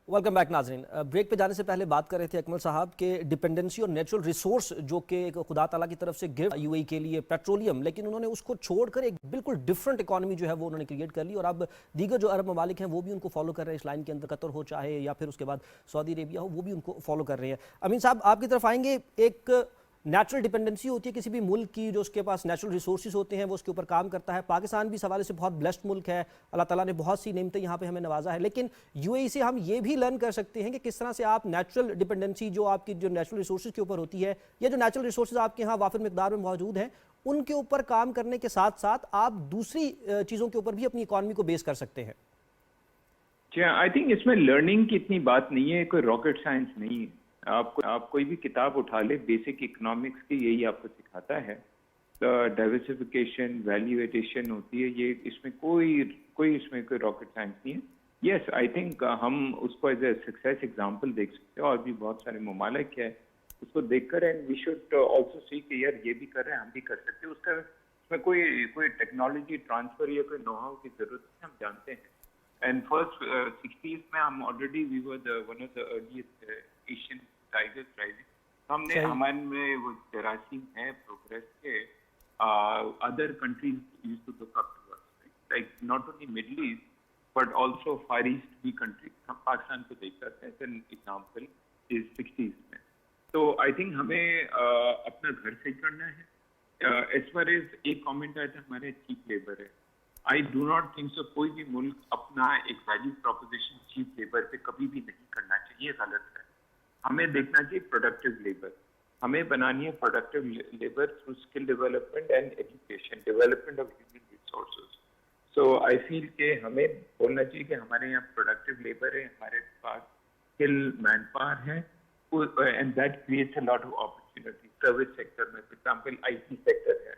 [SPEAKER 8] ویلکم بیک ناظرین. بریک پہ جانے سے پہلے بات کر رہے تھے اکمل صاحب کہ ڈپینڈنسی اور نیچرل ریسورس جو کہ خدا تعالیٰ کی طرف سے گفٹ یو اے کے لیے پیٹرولیم، لیکن انہوں نے اس کو چھوڑ کر ایک بالکل ڈفرنٹ اکانومی جو ہے وہ انہوں نے کریٹ کر لی، اور اب دیگر جو عرب ممالک ہیں وہ بھی ان کو فالو کر رہے ہیں. اس لائن کے اندر قطر ہو چاہے یا پھر اس کے بعد سعودی عربیہ ہو، وہ بھی ان کو فالو کر رہے ہیں. امین صاحب آپ کی طرف آئیں گے. ایک نیچرل ڈپینڈنسی ہوتی ہے کسی بھی ملک کی، جو اس کے پاس نیچرل ریسورسز ہوتے ہیں وہ اس کے اوپر کام کرتا ہے. پاکستان بھی اس حوالے سے بہت بلیسڈ ملک ہے، اللہ تعالیٰ نے بہت سی نعمتیں یہاں پہ ہمیں نوازا ہے. لیکن یو اے ای سے ہم یہ بھی لرن کر سکتے ہیں کہ کس طرح سے آپ نیچرل ڈپینڈنسی جو آپ کی جو نیچرل ریسورسز کے اوپر ہوتی ہے، یا جو نیچرل ریسورسز آپ کے یہاں وافر مقدار میں موجود ہیں، ان کے اوپر کام کرنے کے ساتھ ساتھ آپ دوسری چیزوں کے اوپر بھی اپنی اکانومی کو بیس کر سکتے ہیں.
[SPEAKER 6] جی آئی تھنک اس میں لرننگ کی اتنی بات نہیں ہے، کوئی راکٹ سائنس نہیں ہے. آپ کوئی بھی کتاب اٹھا لے، بیسک اکنامکس کی یہی آپ کو سکھاتا ہے. ڈائیورسفیکیشن، ویلیو ایڈیشن ہوتی ہے، یہ اس میں کوئی اس میں کوئی راکٹ سائنس نہیں ہے. یس آئی تھنک ہم اس کو ایز اے سکسیس ایگزامپل دیکھ سکتے ہیں، اور بھی بہت سارے ممالک ہے اس کو دیکھ کر، and we should also see کہ یار یہ بھی کر رہے ہیں، ہم بھی کر سکتے ہیں. اس میں کوئی ٹیکنالوجی ٹرانسفر یا کوئی نو ہاؤ کی ضرورت ہے، ہم جانتے ہیں. اینڈ فرسٹ 60s میں ہم already we were one of the earliest Asian tigers rising. ہم نے ہمارے میں وہ جراثیم ہے پروگریس کے. Other countries used to look up to us, like not only Middle East but also Far East بھی کنٹریز. ہم پاکستان کو دیکھ کرتے ہیں as an example is 60s میں. تو آئی تھنک ہمیں اپنا گھر سے کرنا ہے. ایز فار ایز ایک کامنٹ آیا تھا ہمارے چیپ لیبر ہے. I do not think so کوئی بھی ملک اپنا ایک ویلیو پروپوزیشن چیپ لیبر پہ کبھی بھی نہیں کرنا چاہیے، غلط ہے. ہمیں دیکھنا چاہیے پروڈکٹیو لیبر. ہمیں بنانی ہے productive labour through skill development and education, development of human resources. So I feel کہ ہمیں بولنا چاہیے کہ ہمارے یہاں پروڈکٹیو لیبر ہے، ہمارے پاس اسکل مین پاور ہے، and that creates a lot of opportunity. Service sector میں فار ایگزامپل آئی ٹی سیکٹر ہے،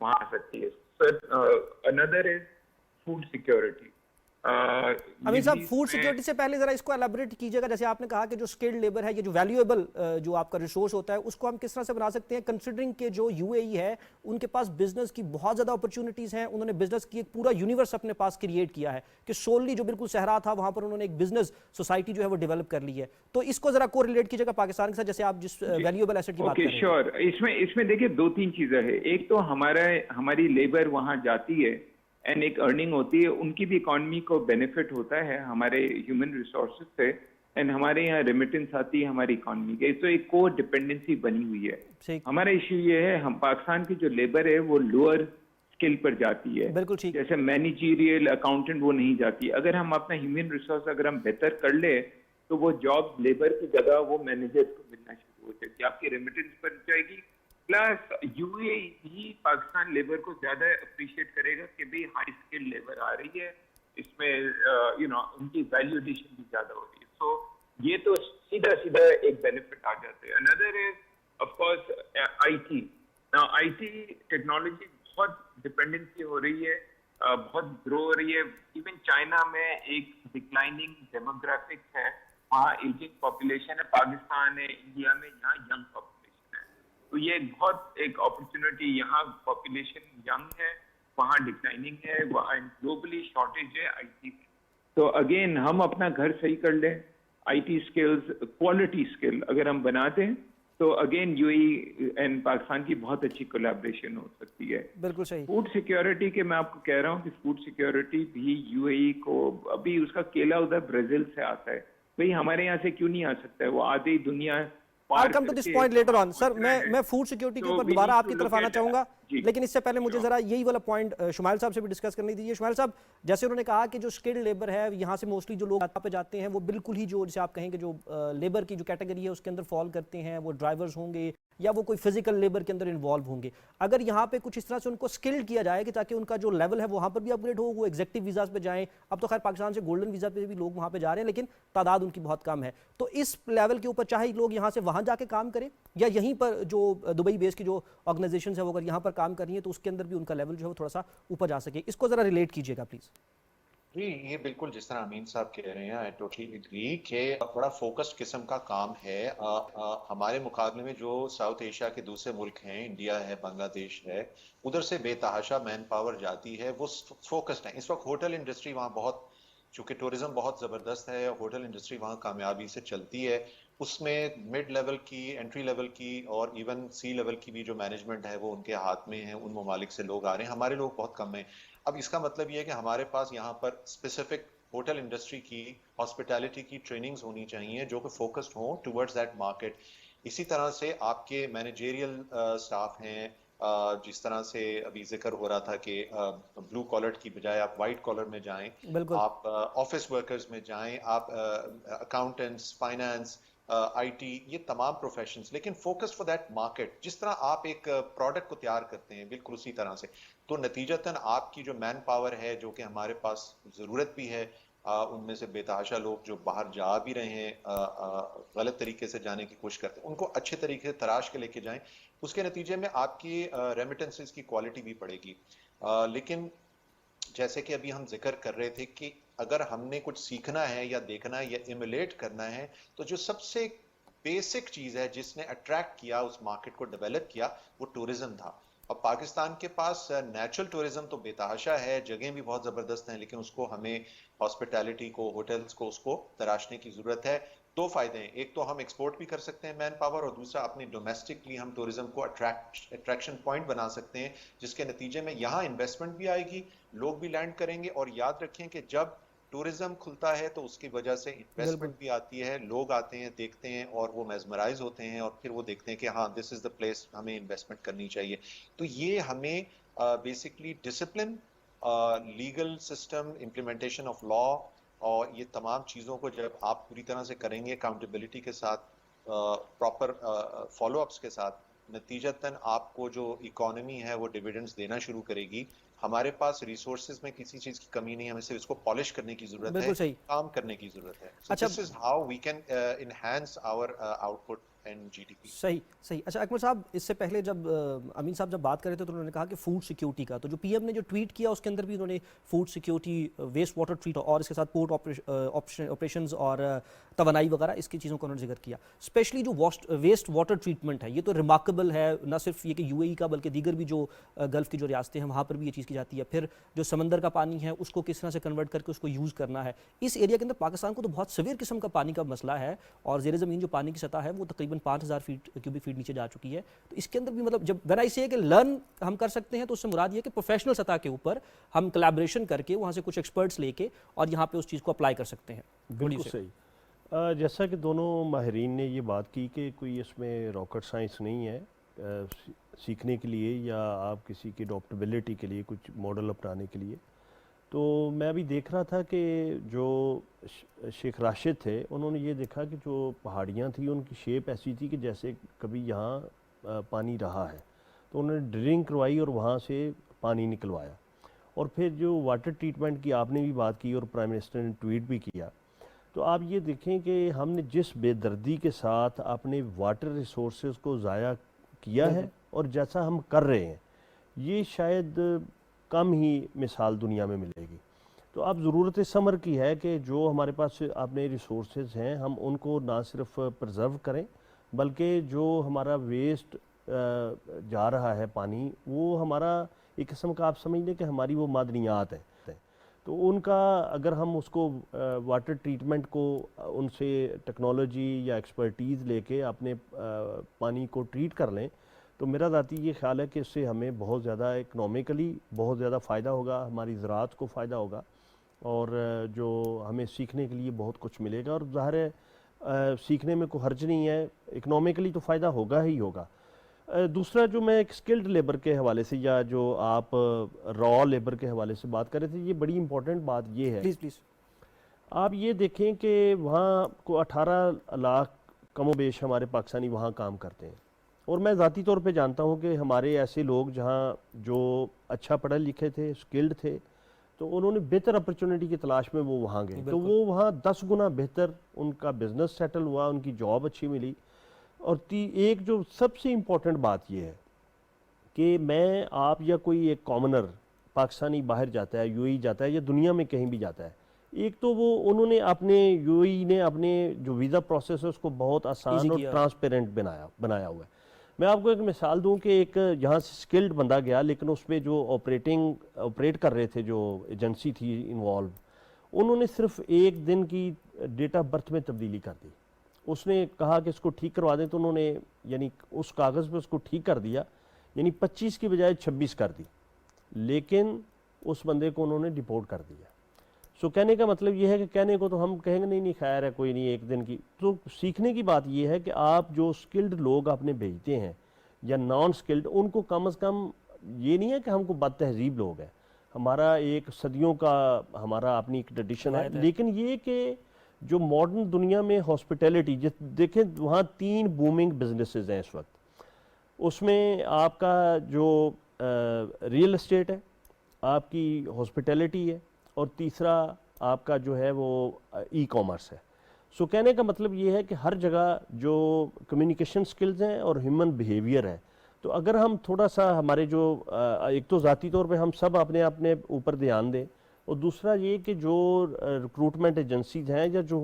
[SPEAKER 6] وہاں آ سکتی ہے. another is food security.
[SPEAKER 1] امین صاحب فوڈ سیکیورٹی سے پہلے ذرا اس کو ایلیبریٹ کیجیے گا. جیسے آپ نے کہا کہ جو اسکلڈ لیبر ہے، یہ جو ویلیویبل جو آپ کا ریسورس ہوتا ہے، اس کو ہم کس طرح سے بنا سکتے ہیں، کنسیڈرنگ کہ جو یو اے ای ہے ان کے پاس بزنس کی بہت زیادہ اپرچونیٹیز ہیں. انہوں نے بزنس کی ایک پورا یونیورس اپنے پاس کریٹ کیا ہے کہ سوللی جو بالکل صحرا تھا وہاں پر انہوں نے ایک بزنس سوسائٹی جو ہے وہ ڈیولپ کر لی ہے. تو اس کو ذرا کو ریلیٹ کیجیے گا پاکستان کے ساتھ، جیسے آپ جس ویلیویبل ایسٹ کی بات کر رہے ہیں.
[SPEAKER 6] شیور. اس میں دیکھیے دو تین چیزیں ہیں. ایک تو ہماری لیبر وہاں جاتی ہے اینڈ ایک ارننگ ہوتی ہے، ان کی بھی اکانومی کو بینیفٹ ہوتا ہے ہمارے ہیومن ریسورسز سے، اینڈ ہمارے یہاں ریمیٹنس آتی ہے ہماری اکانومی کے. تو ایک کو ڈپینڈنسی بنی ہوئی ہے. ہمارا ایشو یہ ہے، ہم پاکستان کی جو لیبر ہے وہ لوور स्किल पर जाती है।
[SPEAKER 1] बिल्कुल ठीक।
[SPEAKER 6] जैसे मैनेजरियल अकाउंटेंट वो नहीं जाती। अगर हम अपना ह्यूमन रिसोर्स अगर हम बेहतर कर ले तो वो जॉब लेबर की जगह वो मैनेजर्स को मिलना शुरू हो जाएगी, आपकी रेमिटेंस बढ़ जाएगी। प्लस यूएई भी पाकिस्तान लेबर को ज्यादा अप्रिशिएट करेगा कि भाई हाई स्किल्ड लेबर आ रही है, इसमें उनकी वैल्यू एडिशन भी ज्यादा हो रही है। सो ये तो सीधा सीधा एक बेनिफिट आ जाते हैं। Another is of course IT. Now IT technology बहुत डिपेंडेंसी हो रही है, बहुत ग्रो हो रही है। इवन चाइना में एक डिक्लाइनिंग डेमोग्राफिक्स है, वहाँ एजिंग पॉपुलेशन है। पाकिस्तान है, इंडिया में यहाँ यंग पॉपुलेशन है, तो ये बहुत एक अपॉर्चुनिटी। यहाँ पॉपुलेशन यंग है, वहाँ डिक्लाइनिंग है, वहाँ ग्लोबली शॉर्टेज है आईटी की। तो अगेन हम अपना घर सही कर लें, आईटी स्किल्स, क्वालिटी स्किल अगर हम बना दें तो अगेन यूएई एंड पाकिस्तान की बहुत अच्छी कोलैबोरेशन हो सकती है।
[SPEAKER 1] बिल्कुल सही।
[SPEAKER 6] फूड सिक्योरिटी के मैं आपको कह रहा हूँ कि फूड सिक्योरिटी भी यूएई को, अभी उसका केला उधर ब्राजील से आता है, भाई हमारे यहाँ से क्यों नहीं आ सकता है? वो आधी दुनिया
[SPEAKER 1] I'll come to this point later on. Sir मैं फूड सिक्योरिटी के ऊपर दोबारा आपकी तरफ आना चाहूंगा, लेकिन इससे पहले मुझे जरा यही वाला पॉइंट शुमाइल साहब से भी डिस्कस करने दीजिए। शुमाइल साहब, जैसे उन्होंने कहा कि जो स्किल्ड लेबर है यहाँ से मोस्टली जो लोग यहाँ पे जाते हैं वो बिल्कुल ही जो, जैसे आप कहेंगे जो लेबर की जो कैटेगरी है उसके अंदर फॉल करते हैं, वो ड्राइवर्स होंगे या वो कोई फिजिकल लेबर के अंदर इन्वॉल्व होंगे। अगर यहाँ पे कुछ इस तरह से उनको स्किल्ड किया जाए कि ताकि उनका जो लेवल है वहाँ पर भी अपग्रेड हो, वो एग्जेक्टिव वीज़ा पे जाएं। अब तो खैर पाकिस्तान से गोल्डन वीज़ा पे भी लोग वहाँ पे जा रहे हैं, लेकिन तादाद उनकी बहुत कम है। तो इस लेवल के ऊपर चाहे लोग यहाँ से वहाँ जाके काम करें या यहीं पर जो दुबई बेस की जो ऑर्गेनाइजेशन है वो अगर यहाँ पर काम कर रही है तो उसके अंदर भी उनका लेवल जो है वो थोड़ा सा ऊपर जा सके। इसको जरा रिलेट कीजिएगा प्लीज।
[SPEAKER 7] जी, ये बिल्कुल जिस तरह अमीन साहब कह रहे हैं, आई टोटली एग्री कि बड़ा फोकस्ड किस्म का काम है। हमारे मुकाबले में जो साउथ एशिया के दूसरे मुल्क हैं, इंडिया है, बांग्लादेश है, उधर से बेतहाशा मैन पावर जाती है, वो फोकस्ड है। इस वक्त होटल इंडस्ट्री वहाँ बहुत, चूँकि टूरिज्म बहुत ज़बरदस्त है, होटल इंडस्ट्री वहाँ कामयाबी से चलती है। उसमें मिड लेवल की, एंट्री लेवल की और इवन सी लेवल की भी जो मैनेजमेंट है वो उनके हाथ में है। उन ममालिक से लोग आ रहे हैं, हमारे लोग बहुत कम हैं। अब इसका मतलब ये है कि हमारे पास यहाँ पर स्पेसिफिक होटल इंडस्ट्री की, हॉस्पिटैलिटी की ट्रेनिंग्स होनी चाहिए जो कि फोकस्ड हों टुवर्ड्स दैट मार्केट। इसी तरह से आपके मैनेजेरियल स्टाफ हैं, जिस तरह से अभी जिक्र हो रहा था कि ब्लू कॉलर की बजाय आप वाइट कॉलर में जाएं, आप ऑफिस वर्कर्स में जाएं, आप अकाउंटेंट्स, फाइनेंस, आईटी, ये तमाम प्रोफेशंस, लेकिन फोकस्ड फॉर दैट मार्केट। जिस तरह आप एक प्रोडक्ट को तैयार करते हैं, बिल्कुल उसी तरह से। तो नतीजतन आपकी जो मैन पावर है, जो कि हमारे पास ज़रूरत भी है, उनमें से बेतहाशा लोग जो बाहर जा भी रहे हैं, गलत तरीके से जाने की कोशिश करते हैं, उनको अच्छे तरीके से तराश के लेके जाएं। उसके नतीजे में आपकी रेमिटेंसेस की क्वालिटी भी बढ़ेगी। लेकिन जैसे कि अभी हम जिक्र कर रहे थे कि अगर हमने कुछ सीखना है या देखना है या इमुलेट करना है, तो जो सबसे बेसिक चीज़ है जिसने अट्रैक्ट किया, उस मार्केट को डेवलप किया, वो टूरिज्म था। अब पाकिस्तान के पास नेचुरल टूरिज्म तो बेतहाशा है, जगह भी बहुत ज़बरदस्त हैं, लेकिन उसको हमें हॉस्पिटैलिटी को, होटल्स को, उसको तराशने की ज़रूरत है। दो फायदे हैं, एक तो हम एक्सपोर्ट भी कर सकते हैं मैन पावर, और दूसरा अपनी डोमेस्टिकली हम टूरिज्म को अट्रैक्शन पॉइंट बना सकते हैं, जिसके नतीजे में यहाँ इन्वेस्टमेंट भी आएगी, लोग भी लैंड करेंगे। और याद रखें कि जब टूरिज्म खुलता है तो उसकी वजह से इन्वेस्टमेंट भी आती है, लोग आते हैं, देखते हैं और वो मेस्मराइज होते हैं और फिर वो देखते हैं कि हाँ, दिस इज द प्लेस, हमें इन्वेस्टमेंट करनी चाहिए। तो ये हमें basically discipline, legal system, implementation of law और ये तमाम चीज़ों को जब आप पूरी तरह से करेंगे अकाउंटेबिलिटी के साथ, प्रॉपर फॉलो अप्स के साथ, नतीजतन आपको जो इकोनॉमी है वो डिविडेंड्स देना शुरू करेगी। हमारे पास रिसोर्सेज में किसी चीज की कमी नहीं है, हमें सिर्फ इसको पॉलिश करने की जरूरत है, काम करने की जरूरत है। So this is how we can enhance our output and GDP.
[SPEAKER 1] सही सही। अच्छा अकमल साहब, इससे पहले जब अमीन साहब जब बात कर रहे थे तो उन्होंने कहा कि फूड सिक्योरिटी का, तो जो पीएम ने जो ट्वीट किया उसके अंदर भी उन्होंने food security, waste water treat और इसके साथ पोर्ट ऑपरेशंस और तवानाई वगैरह इसकी चीज़ों का उन्होंने जिक्र किया। स्पेशली जो वेस्ट वाटर ट्रीटमेंट है, ये तो रिमार्केबल है, न सिर्फ ये कि यूएई का बल्कि दीगर भी जो गल्फ़ की जो रियासतें हैं वहाँ पर भी ये चीज़ की जाती है। फिर जो समंदर का पानी है उसको किस तरह से कन्वर्ट करके उसको यूज़ करना है। इस एरिया के अंदर पाकिस्तान को तो बहुत सवेर किस्म का पानी का मसला है और ज़ेर ज़मीन जो पानी की सतह है वो तकरीबन 5000 फीट क्यूबिक फीट नीचे जा चुकी है। तो इसके अंदर भी मतलब जब व्हेन आई से कि लर्न हम कर सकते हैं तो उससे मुराद ये कि प्रोफेशनल सतह के ऊपर हम कोलैबोरेशन करके वहाँ से कुछ एक्सपर्ट्स लेके और यहाँ पे उस चीज़ को अप्लाई कर सकते हैं।
[SPEAKER 5] बिल्कुल सही। जैसा कि दोनों माहिरीन ने ये बात की कि कोई इसमें रॉकेट साइंस नहीं है, सीखने के लिए या आप किसी की अडॉप्टेबिलिटी के लिए कुछ मॉडल अपनाने के लिए। तो मैं अभी देख रहा था कि जो शेख राशिद थे उन्होंने ये देखा कि जो पहाड़ियाँ थी उनकी शेप ऐसी थी कि जैसे कभी यहाँ पानी रहा है, तो उन्होंने ड्रिलिंग करवाई और वहाँ से पानी निकलवाया। और फिर जो वाटर ट्रीटमेंट की आपने भी बात की और प्राइम मिनिस्टर ने ट्वीट भी किया, तो आप ये देखें कि हमने जिस बेदर्दी के साथ अपने वाटर रिसोर्सेज को ज़ाया किया है और जैसा हम कर रहे हैं, ये शायद कम ही मिसाल दुनिया में मिलेगी। तो अब ज़रूरत समर की है कि जो हमारे पास अपने रिसोर्सेज हैं हम उनको ना सिर्फ प्रिजर्व करें, बल्कि जो हमारा वेस्ट जा रहा है पानी, वो हमारा एक किस्म का आप समझ लें कि हमारी वो मादनियात है। तो उनका अगर हम उसको वाटर ट्रीटमेंट को उनसे टेक्नोलॉजी या एक्सपर्टीज़ लेके अपने पानी को ट्रीट कर लें, तो मेरा ज़ाती ये ख्याल है कि इससे हमें बहुत ज़्यादा इकनॉमिकली बहुत ज़्यादा फ़ायदा होगा, हमारी ज़राअत को फ़ायदा होगा और जो हमें सीखने के लिए बहुत कुछ मिलेगा। और ज़ाहिर है सीखने में कोई हर्ज नहीं है, इकनॉमिकली तो फ़ायदा होगा ही होगा। दूसरा जो मैं एक स्किल्ड लेबर के हवाले से या जो आप रॉ लेबर के हवाले से बात कर रहे थे, ये बड़ी इंपॉर्टेंट बात ये है।
[SPEAKER 1] प्लीज़
[SPEAKER 5] आप ये देखें कि वहाँ को 18 लाख कमोबेश हमारे पाकिस्तानी वहाँ काम करते हैं, और मैं ज़ाती तौर पे जानता हूँ कि हमारे ऐसे लोग जहाँ जो अच्छा पढ़े लिखे थे, स्किल्ड थे, तो उन्होंने बेहतर अपॉर्चुनिटी की तलाश में वो वहाँ गए, तो वो वहाँ 10 गुना बेहतर उनका बिज़नेस सेटल हुआ, उनकी जॉब अच्छी मिली। और एक जो सबसे इम्पोर्टेंट बात ये है कि मैं आप या कोई एक कॉमनर पाकिस्तानी बाहर जाता है, यूएई जाता है या दुनिया में कहीं भी जाता है, एक तो वो उन्होंने अपने यूएई ने अपने जो वीज़ा प्रोसेस है उसको बहुत आसान और ट्रांसपेरेंट बनाया हुआ है। मैं आपको एक मिसाल दूं कि एक यहाँ से स्किल्ड बंदा गया, लेकिन उसमें जो ऑपरेट कर रहे थे जो एजेंसी थी इन्वॉल्व, उन्होंने सिर्फ एक दिन की डेट ऑफ बर्थ में तब्दीली कर दी। उसने कहा कि इसको ठीक करवा दें, तो उन्होंने यानी उस कागज़ पे उसको ठीक कर दिया, यानी 25 की बजाय 26 कर दी, लेकिन उस बंदे को उन्होंने डिपोर्ट कर दिया। सो कहने का मतलब ये है कि कहने को तो हम कहेंगे नहीं खैर है कोई नहीं, एक दिन की। तो सीखने की बात ये है कि आप जो स्किल्ड लोग आपने भेजते हैं या नॉन स्किल्ड, उनको कम से कम ये नहीं है कि हमको बद तहजीब लोग हैं, हमारा एक सदियों का हमारा अपनी एक ट्रेडिशन है, लेकिन ये कि जो मॉडर्न दुनिया में हॉस्पिटैलिटी देखें, वहाँ 3 बूमिंग बिजनेसेस हैं इस वक्त। उसमें आपका जो रियल एस्टेट है, आपकी हॉस्पिटैलिटी है, और तीसरा आपका जो है वो ई कॉमर्स है। सो कहने का मतलब ये है कि हर जगह जो कम्युनिकेशन स्किल्स हैं और ह्यूमन बिहेवियर है, तो अगर हम थोड़ा सा हमारे जो एक तो ज़ाती तौर पे हम सब अपने ऊपर ध्यान दें, और दूसरा ये कि जो रिक्रूटमेंट एजेंसीज हैं या जो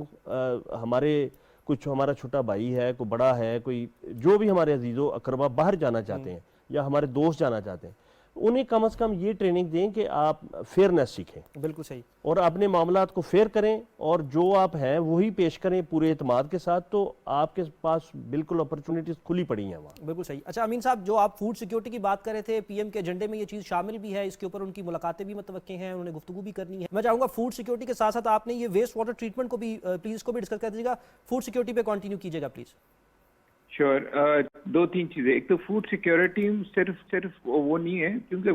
[SPEAKER 5] हमारे कुछ हमारा छोटा भाई है, कोई बड़ा है, कोई जो भी हमारे अजीज़ो अकरबा बाहर जाना चाहते हैं या हमारे दोस्त जाना चाहते हैं, उन्हें कम से कम ये ट्रेनिंग दें कि आप फेयरनेस सीखें।
[SPEAKER 1] बिल्कुल सही।
[SPEAKER 5] और अपने मामलात को फेयर करें और जो आप हैं वही पेश करें पूरे एतमाद के साथ, तो आपके पास बिल्कुल अपॉर्चुनिटीज़ खुली पड़ी हैं वहाँ।
[SPEAKER 1] बिल्कुल सही। अच्छा अमीन साहब, जो आप फूड सिक्योरिटी की बात कर रहे थे, पीएम के एजेंडे में ये चीज़ शामिल भी है, इसके ऊपर उनकी मुलाकातें भी मुतवक्के हैं, उन्होंने गुफ्तगू भी करनी है। मैं चाहूँगा फूड सिक्योरिटी के साथ साथ आपने ये वेस्ट वाटर ट्रीटमेंट को भी प्लीज़ इसको भी डिस्कस कर दीजिएगा, फूड सिक्योरिटी पे कंटिन्यू कीजिएगा प्लीज़।
[SPEAKER 6] श्योर। 2-3 चीजें। एक तो फूड सिक्योरिटी सिर्फ वो नहीं है, क्योंकि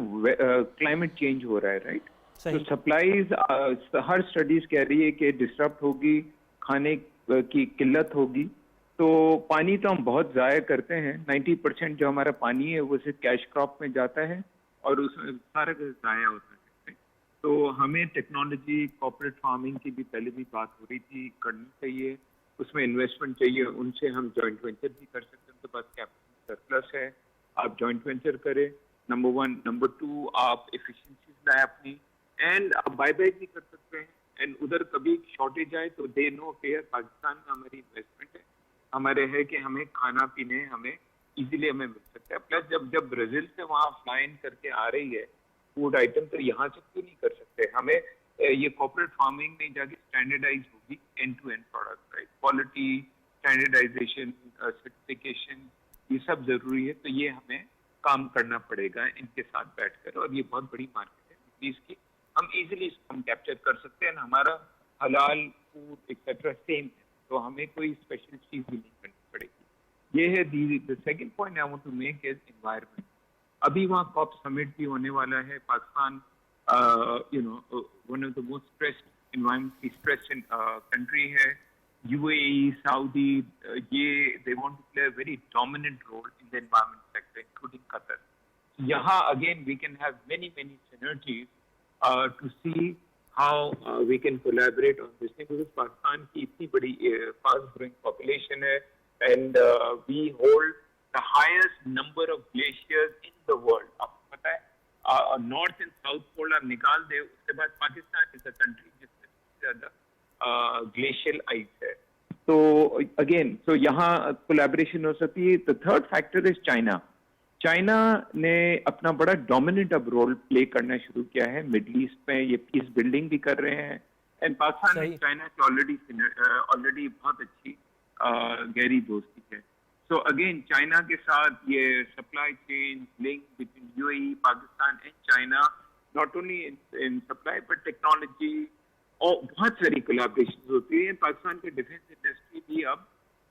[SPEAKER 6] क्लाइमेट चेंज हो रहा है, राइट? तो सप्लाईज हर स्टडीज कह रही है कि डिस्टर्ब होगी, खाने की किल्लत होगी। तो पानी तो हम बहुत ज़ाया करते हैं, 90% जो हमारा पानी है वो सिर्फ कैश क्रॉप में जाता है और उसमें सारा कुछ ज़ाया होता है। तो हमें टेक्नोलॉजी, कॉर्पोरेट फार्मिंग की भी पहले भी बात हो रही थी, करनी चाहिए, उसमें इन्वेस्टमेंट चाहिए। उनसे हम जॉइंट वेंचर भी कर सकते हैं, उनके पास कैपिटल सरप्लस है, आप जॉइंट वेंचर करें, नंबर 1। नंबर 2, आप एफिशिएंसीज लाए अपनी, एंड आप बायबैक भी कर सकते हैं। एंड उधर कभी शॉर्टेज आए तो दे नो फेयर, पाकिस्तान में हमारी इन्वेस्टमेंट है, हमारे है कि हमें खाना पीने हमें इजीली हमें मिल सकता है। प्लस जब ब्राजील से वहाँ फ्लाई इन करके आ रही है फूड आइटम, तो यहाँ से क्यों नहीं कर सकते? हमें ये कॉर्पोरेट फार्मिंग में जाके स्टैंडर्डाइज होगी end to end product, right? Quality, standardization, certification, ये सब जरूरी है। तो ये हमें काम करना पड़ेगा इनके साथ बैठकर, और ये बहुत बड़ी मार्केट है इसकी, हम इजीली इसको हम कैप्चर कर सकते हैं। हमारा हलाल फूड एक्सेट्रा सेम है, तो हमें कोई स्पेशल चीज भी नहीं करनी पड़ेगी। یہ ہے the second point I want to make is environment. ابھی وہاں کاپ سمٹ بھی ہونے والا ہے. Pakistan one of the most stressed environmentally stressed country ہے. UAE, Saudi, they want to play a very dominant role in the environment sector, including Qatar. Yahan again we can have many synergies to see how we can collaborate on this thing, because Pakistan ki itni badi fast growing population hai, and we hold the highest number of glaciers in the world. Aapko pata hai, north and south pole aap nikal de, uske baad Pakistan is a country jisme zyada glacial ice hai. So again, yahan collaboration ho sakti hai. The third factor is China. China نے اپنا بڑا dominant اب role play کرنا شروع کیا ہے middle asset میں. یہ پیس بلڈنگ بھی کر رہے ہیں, اینڈ پاکستان میں چائنا کی آلریڈی بہت اچھی گہری دوستی ہے. سو اگین چائنا کے ساتھ یہ supply chain link between U A E, Pakistan and China, not only in supply but technology, اور بہت ساری کولیبریشن ہوتی ہیں. پاکستان کے ڈیفینس انڈسٹری بھی اب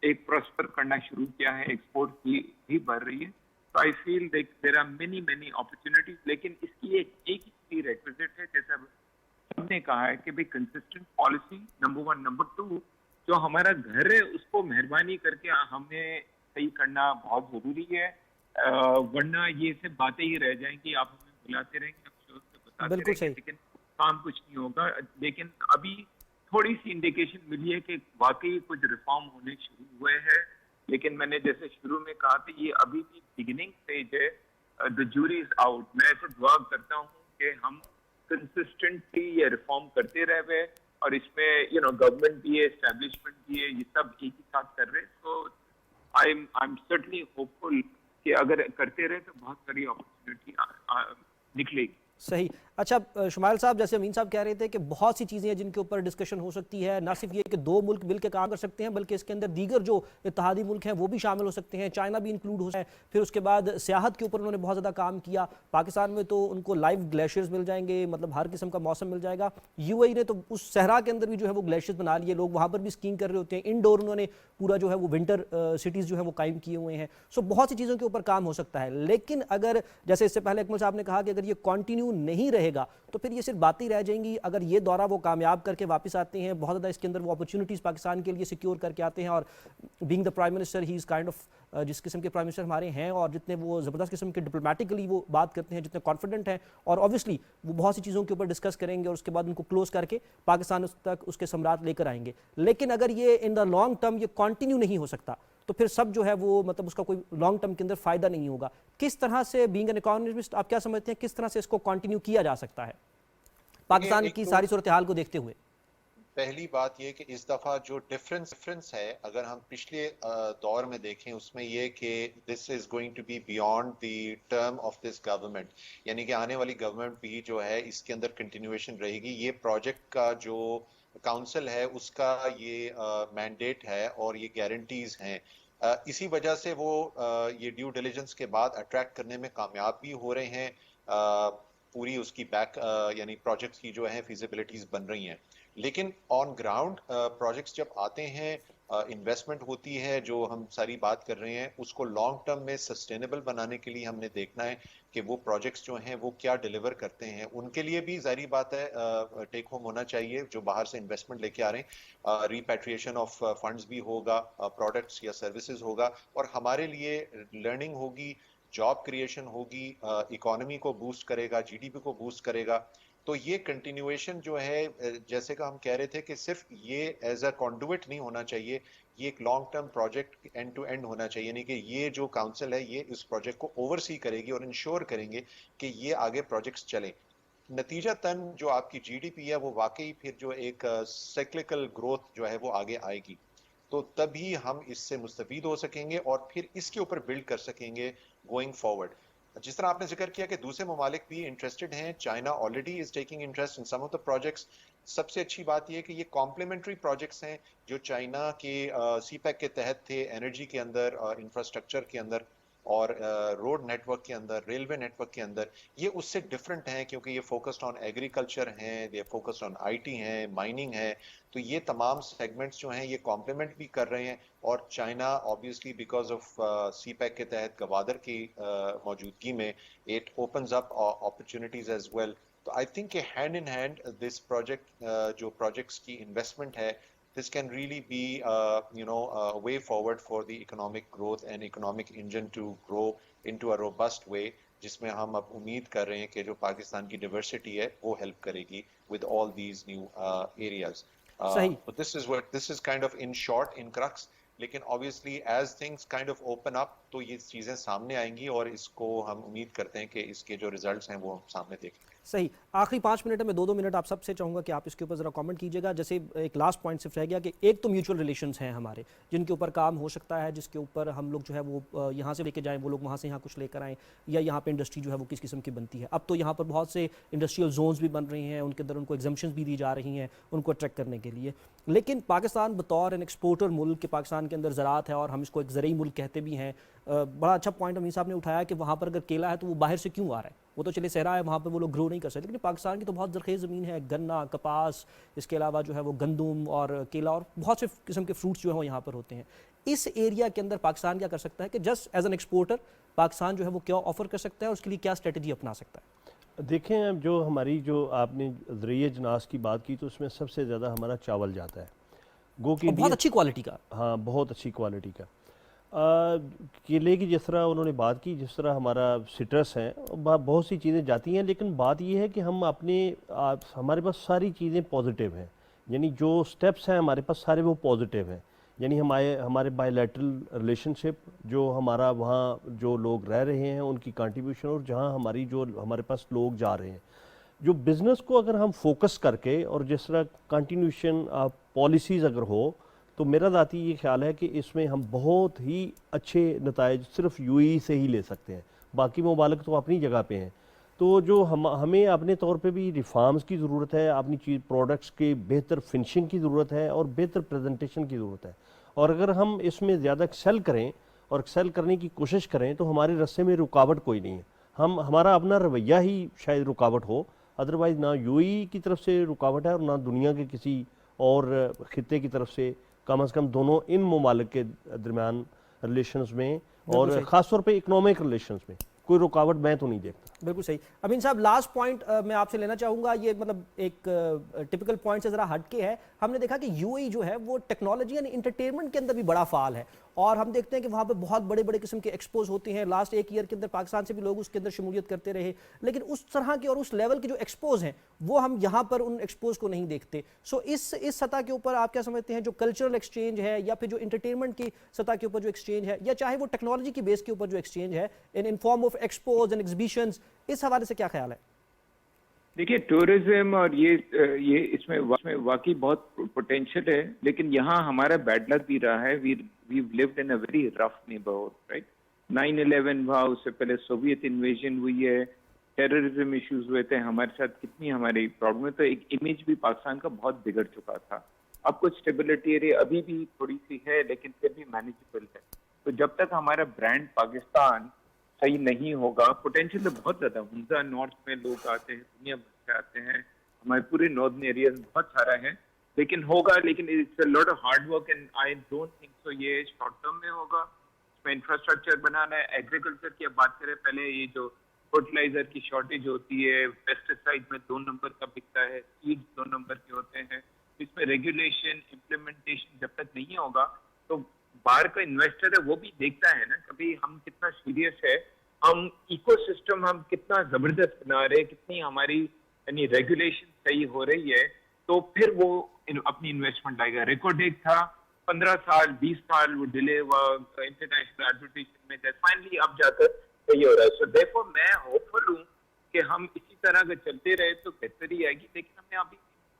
[SPEAKER 6] ایک پراسپر کرنا شروع کیا ہے, ایکسپورٹ کی بھی بڑھ رہی ہے. So I feel that there are many opportunities, لیکن اس کی ایک ہی ریکویزٹ ہے, جیسا ہم نے کہا ہے کہ بھائی کنسسٹنٹ پالیسی نمبر 1. نمبر 2, جو ہمارا گھر ہے اس کو مہربانی کر کے ہمیں صحیح کرنا بہت ضروری ہے, ورنہ یہ صرف باتیں ہی رہ جائیں گی. آپ ہمیں بلاتے رہیں گے, ہم شو سے بتاتے رہیں گے, لیکن کام کچھ نہیں ہوگا. لیکن ابھی تھوڑی سی انڈیکیشن ملی ہے کہ واقعی کچھ ریفارم ہونے شروع ہوئے ہیں, لیکن میں نے جیسے شروع میں کہا تھا یہ ابھی بھی بگننگ اسٹیج ہے. the jury is out. میں ایسے دعا کرتا ہوں کہ ہم کنسسٹنٹلی یہ ریفارم کرتے رہے, اور اس میں گورنمنٹ بھی ہے, اسٹیبلشمنٹ بھی ہے, یہ سب ایک ہی ساتھ کر رہے. سو آئی ایم سرٹنلی ہوپ فل کہ اگر کرتے رہے تو بہت ساری اپرچونیٹی نکلے گی.
[SPEAKER 1] صحیح. اچھا شمائل صاحب, جیسے امین صاحب کہہ رہے تھے کہ بہت سی چیزیں ہیں جن کے اوپر ڈسکشن ہو سکتی ہے, نہ صرف یہ کہ دو ملک مل کے کام کر سکتے ہیں بلکہ اس کے اندر دیگر جو اتحادی ملک ہیں وہ بھی شامل ہو سکتے ہیں, چائنا بھی انکلوڈ ہو سکتا ہے. پھر اس کے بعد سیاحت کے اوپر انہوں نے بہت زیادہ کام کیا. پاکستان میں تو ان کو لائیو گلیشیئرز مل جائیں گے, مطلب ہر قسم کا موسم مل جائے گا. یو اے ای نے تو اس صحرا کے اندر بھی جو ہے وہ گلیشیئرز بنا لیے, لوگ وہاں پر بھی اسکینگ کر رہے ہوتے ہیں. انڈور انہوں نے پورا جو ہے وہ ونٹر سٹیز جو ہے وہ قائم کیے ہوئے ہیں. سو بہت سی چیزوں کے اوپر کام ہو سکتا ہے, لیکن اگر جیسے اس سے پہلے اکمل صاحب نے کہا کہ اگر یہ کنٹینیو نہیں رہے گا تو پھر یہ صرف باتیں رہ جائیں گی. اگر یہ دورہ وہ کامیاب کر کے واپس آتے ہیں, بہت زیادہ اس کے اندر وہ اپرچونیٹیز پاکستان کے لیے سیکیور کر کے آتے ہیں, اور being the prime minister he is kind of جس قسم کے پرائم منسٹر ہمارے ہیں, اور جتنے وہ زبردست قسم کے ڈپلومیٹکلی وہ بات کرتے ہیں, جتنے کانفیڈنٹ ہیں, اور اوبیسلی وہ بہت سی چیزوں کے اوپر ڈسکس کریں گے اور اس کے بعد ان کو کلوز کر کے پاکستان تک اس کے ثمرات لے کر آئیں گے. لیکن اگر یہ ان دا لانگ ٹرم یہ کنٹینیو نہیں ہو سکتا تو پھر سب جو ہے وہ مطلب اس کا کوئی لانگ ٹرم کے اندر فائدہ نہیں ہوگا. کس طرح سے بینگ این اکانومسٹ آپ کیا سمجھتے ہیں, کس طرح سے اس کو کنٹینیو کیا جا سکتا ہے پاکستان کی ساری صورتحال کو دیکھتے ہوئے؟
[SPEAKER 7] پہلی بات یہ کہ اس دفعہ جو ڈفرنس ہے, اگر ہم پچھلے دور میں دیکھیں اس میں یہ کہ this is going to be beyond the term of this government, یعنی کہ آنے والی گورنمنٹ بھی جو ہے اس کے اندر کنٹینیویشن رہے گی. یہ پروجیکٹ کا جو کاؤنسل ہے اس کا یہ مینڈیٹ ہے اور یہ گارنٹیز ہیں. اسی وجہ سے وہ یہ ڈیو ڈیلیجنس کے بعد اٹریکٹ کرنے میں کامیاب بھی ہو رہے ہیں. پوری اس کی بیک یعنی پروجیکٹس کی جو ہیں فیزیبلٹیز بن رہی ہیں. لیکن آن گراؤنڈ پروجیکٹس جب آتے ہیں, انویسٹمنٹ ہوتی ہے جو ہم ساری بات کر رہے ہیں, اس کو لانگ ٹرم میں سسٹینیبل بنانے کے لیے ہم نے دیکھنا ہے کہ وہ پروجیکٹس جو ہیں وہ کیا ڈیلیور کرتے ہیں. ان کے لیے بھی ظاہری بات ہے ٹیک ہوم ہونا چاہیے جو باہر سے انویسٹمنٹ لے کے آ رہے ہیں. ریپیٹریشن آف فنڈز بھی ہوگا, پروڈکٹس یا سروسز ہوگا, اور ہمارے لیے لرننگ ہوگی, جاب کریشن ہوگی, اکانومی کو بوسٹ کرے گا, جی ڈی پی کو بوسٹ کرے گا. تو یہ کنٹینیویشن جو ہے, جیسے کہ ہم کہہ رہے تھے کہ صرف یہ ایز اے کانڈویٹ نہیں ہونا چاہیے, یہ ایک long term project end to end ہونا چاہیے. یعنی کہ یہ جو کاؤنسل ہے یہ اس پروجیکٹ کو اوورسی کرے گی اور انشور کریں گے کہ یہ آگے پروجیکٹس چلیں. نتیجہ تن جو آپ کی جی ڈی پی ہے وہ واقعی پھر جو ایک سائیکلیکل گروتھ جو ہے وہ آگے آئے گی, تو تبھی ہم اس سے مستفید ہو سکیں گے اور پھر اس کے اوپر بلڈ کر سکیں گے گوئنگ فارورڈ. جس طرح آپ نے ذکر کیا کہ دوسرے ممالک بھی انٹرسٹڈ ہیں, China already is taking interest in some of the projects. سب سے اچھی بات یہ ہے کہ یہ کمپلیمنٹری پروجیکٹس ہیں جو چائنا کے سی پیک کے تحت تھے, انرجی کے اندر, انفراسٹرکچر کے اندر. اور روڈ نیٹ ورک کے اندر, ریلوے نیٹ ورک کے اندر, یہ اس سے ڈفرینٹ ہیں کیونکہ یہ فوکسڈ آن ایگریکلچر ہیں, یہ فوکسڈ آن آئی ٹی ہیں, مائننگ ہے. تو یہ تمام سیگمنٹس جو ہیں یہ کمپلیمنٹ بھی کر رہے ہیں. اور China obviously because of CPEC کے تحت گوادر کی موجودگی میں it opens up opportunities as well. تو آئی تھنک کہ hand in hand this project, جو پروجیکٹس کی انویسٹمنٹ ہے, this can really be a way forward for the economic growth and economic engine to grow into a robust way, جس میں ہم اب امید کر رہے ہیں کہ جو پاکستان کی ڈیورسٹی ہے وہ ہیلپ کرے گی with all these new areas.
[SPEAKER 1] صحیح.
[SPEAKER 7] But this is kind of in short, in crux. لیکن obviously as things kind of open up تو یہ چیزیں سامنے آئیں گی اور اس کو ہم امید کرتے ہیں کہ اس کے جو ریزلٹس ہیں وہ ہم سامنے دیکھیں گے.
[SPEAKER 1] صحیح. آخری 5 منٹ میں 2 منٹ آپ سب سے چاہوں گا کہ آپ اس کے اوپر ذرا کامنٹ کیجیے گا. جیسے ایک لاسٹ پوائنٹ صرف رہ گیا کہ ایک تو میوچل ریلیشنز ہیں ہمارے جن کے اوپر کام ہو سکتا ہے, جس کے اوپر ہم لوگ جو ہے وہ یہاں سے لے کے جائیں, وہ لوگ وہاں سے یہاں کچھ لے کر آئیں, یا یہاں پہ انڈسٹری جو ہے وہ کس قسم کی بنتی ہے. اب تو یہاں پر بہت سے انڈسٹریل زونز بھی بن رہی ہیں, ان کے اندر ان کو ایگزمپشنز بھی دی جا رہی ہیں ان کو اٹریکٹ کرنے کے لیے. لیکن پاکستان بطور این ایکسپورٹر ملک کے, پاکستان کے اندر زراعت ہے اور ہم اس کو ایک زرعی ملک کہتے بھی ہیں. بڑا اچھا پوائنٹ امین صاحب نے اٹھایا کہ وہاں پر اگر کیلا ہے تو وہ باہر سے کیوں آ رہا ہے, وہ تو چلے صحرا ہے, وہاں پہ وہ لوگ گرو نہیں کر سکتے, لیکن پاکستان کی تو بہت زرخیز زمین ہے, گنا, کپاس, اس کے علاوہ جو ہے وہ گندم اور کیلا اور بہت سے قسم کے فروٹس جو ہیں وہ یہاں پر ہوتے ہیں. اس ایریا کے اندر پاکستان کیا کر سکتا ہے کہ just as an exporter Pakistan جو ہے وہ کیا آفر کر سکتا ہے اور اس کے لیے کیا اسٹریٹجی اپنا سکتا ہے؟
[SPEAKER 5] دیکھیں اب جو ہماری جو آپ نے زرعی اجناس کی بات کی تو اس میں سب سے زیادہ ہمارا چاول جاتا ہے, گو کہ
[SPEAKER 1] بہت اچھی کوالٹی کا.
[SPEAKER 5] ہاں بہت اچھی کوالٹی کا. کیلے کی جس طرح انہوں نے بات کی, جس طرح ہمارا سٹرس ہے, بہت سی چیزیں جاتی ہیں, لیکن بات یہ ہے کہ ہم ہمارے پاس ساری چیزیں پازیٹیو ہیں, یعنی جو سٹیپس ہیں ہمارے پاس سارے وہ پازیٹیو ہیں. یعنی ہمارے بائی لیٹرل ریلیشن شپ, جو ہمارا وہاں جو لوگ رہ رہے ہیں ان کی کنٹریبیوشن, اور جہاں ہمارے پاس لوگ جا رہے ہیں, جو بزنس کو اگر ہم فوکس کر کے اور جس طرح کنٹینیوشن پالیسیز اگر ہو, تو میرا ذاتی یہ خیال ہے کہ اس میں ہم بہت ہی اچھے نتائج صرف یو اے ای سے ہی لے سکتے ہیں. باقی ممالک تو اپنی جگہ پہ ہیں. تو جو ہمیں اپنے طور پہ بھی ریفارمز کی ضرورت ہے, اپنی پروڈکٹس کی بہتر فنشنگ کی ضرورت ہے اور بہتر پریزنٹیشن کی ضرورت ہے. اور اگر ہم اس میں زیادہ ایکسیل کریں اور ایکسیل کرنے کی کوشش کریں تو ہمارے رستے میں رکاوٹ کوئی نہیں ہے. ہمارا اپنا رویہ ہی شاید رکاوٹ ہو, ادروائز نہ یو اے ای کی طرف سے رکاوٹ ہے اور نہ دنیا کے کسی اور خطے کی طرف سے, کم از کم دونوں ان ممالک کے درمیان ریلیشنز میں اور خاص طور پہ اکنامک ریلیشنز میں کوئی رکاوٹ میں تو نہیں دیکھتا.
[SPEAKER 1] بالکل صحیح. امین صاحب لاسٹ پوائنٹ میں آپ سے لینا چاہوں گا, یہ مطلب ایک ٹپیکل پوائنٹ سے ذرا ہٹ کے ہے. ہم نے دیکھا کہ یو اے ای جو ہے وہ ٹیکنالوجی یعنی انٹرٹینمنٹ کے اندر بھی بڑا فعال ہے, اور ہم دیکھتے ہیں کہ وہاں پہ بہت بڑے بڑے قسم کے ایکسپوز ہوتے ہیں. لاسٹ 1 ایئر کے اندر پاکستان سے بھی لوگ اس کے اندر شمولیت کرتے رہے, لیکن اس طرح کے اور اس لیول کے جو ایکسپوز ہیں وہ ہم یہاں پر ان ایکسپوز کو نہیں دیکھتے. سو اس سطح کے اوپر آپ کیا سمجھتے ہیں جو کلچرل ایکسچینج ہے یا پھر جو انٹرٹینمنٹ کی سطح کے اوپر جو ایکسچینج ہے, یا چاہے وہ ٹیکنالوجی کی بیس کے اوپر جو ایکسچینج ہے in form of expose and exhibitions, اس حوالے سے کیا خیال ہے؟
[SPEAKER 6] دیکھیے ٹورزم اور یہ اس میں واقعی بہت پوٹینشیل ہے, لیکن یہاں ہمارا بیڈ لک بھی رہا ہے. we've lived in a very rough neighborhood, right? 9/11 ہوا, اس سے پہلے سوویت انویژن ہوئی ہے, ٹیررزم ایشوز ہوئے تھے, ہمارے ساتھ کتنی ہماری پرابلم ہے. تو ایک امیج بھی پاکستان کا بہت بگڑ چکا تھا. اب کچھ اسٹیبلٹی ابھی بھی تھوڑی سی ہے, لیکن پھر بھی مینیجیبل ہے. تو جب تک ہمارا برانڈ پاکستان صحیح نہیں ہوگا, پوٹینشیل تو بہت زیادہ. ہنزا نارتھ میں لوگ آتے ہیں, دنیا بھر سے آتے ہیں, ہمارے پورے ناردرن ایریاز بہت سارا ہے, لیکن ہوگا, لیکن it's a lot of hard work and I don't think so یہ شارٹ ٹرم میں ہوگا. اس میں انفراسٹرکچر بنانا ہے. ایگریکلچر کی اب بات کریں, پہلے یہ جو فرٹیلائزر کی شارٹیج ہوتی ہے, پیسٹیسائڈ میں 2 نمبر کا بکتا ہے, سیڈز 2 نمبر کے ہوتے ہیں. اس میں ریگولیشن امپلیمنٹیشن جب تک نہیں ہوگا تو باہر کا انویسٹر ہے وہ بھی دیکھتا ہے نا کبھی ہم کتنا سیریس ہے, ہم ایکو سسٹم ہم کتنا زبردست بنا رہے, کتنی ہماری یعنی ریگولیشن صحیح ہو رہی ہے, تو پھر وہ اپنی انویسٹمنٹ لائے گا. ریکارڈ ایک تھا 15 سال 20 سال وہ ڈیلے ہوا انٹرنیشنل ایڈورٹیزمنٹ میں, فائنلی اب جا کر صحیح ہو رہا ہے. سو دیکھو میں ہوپ فل ہوں کہ ہم اسی طرح اگر چلتے رہے تو بہتری آئے گی, لیکن ہمیں ابھی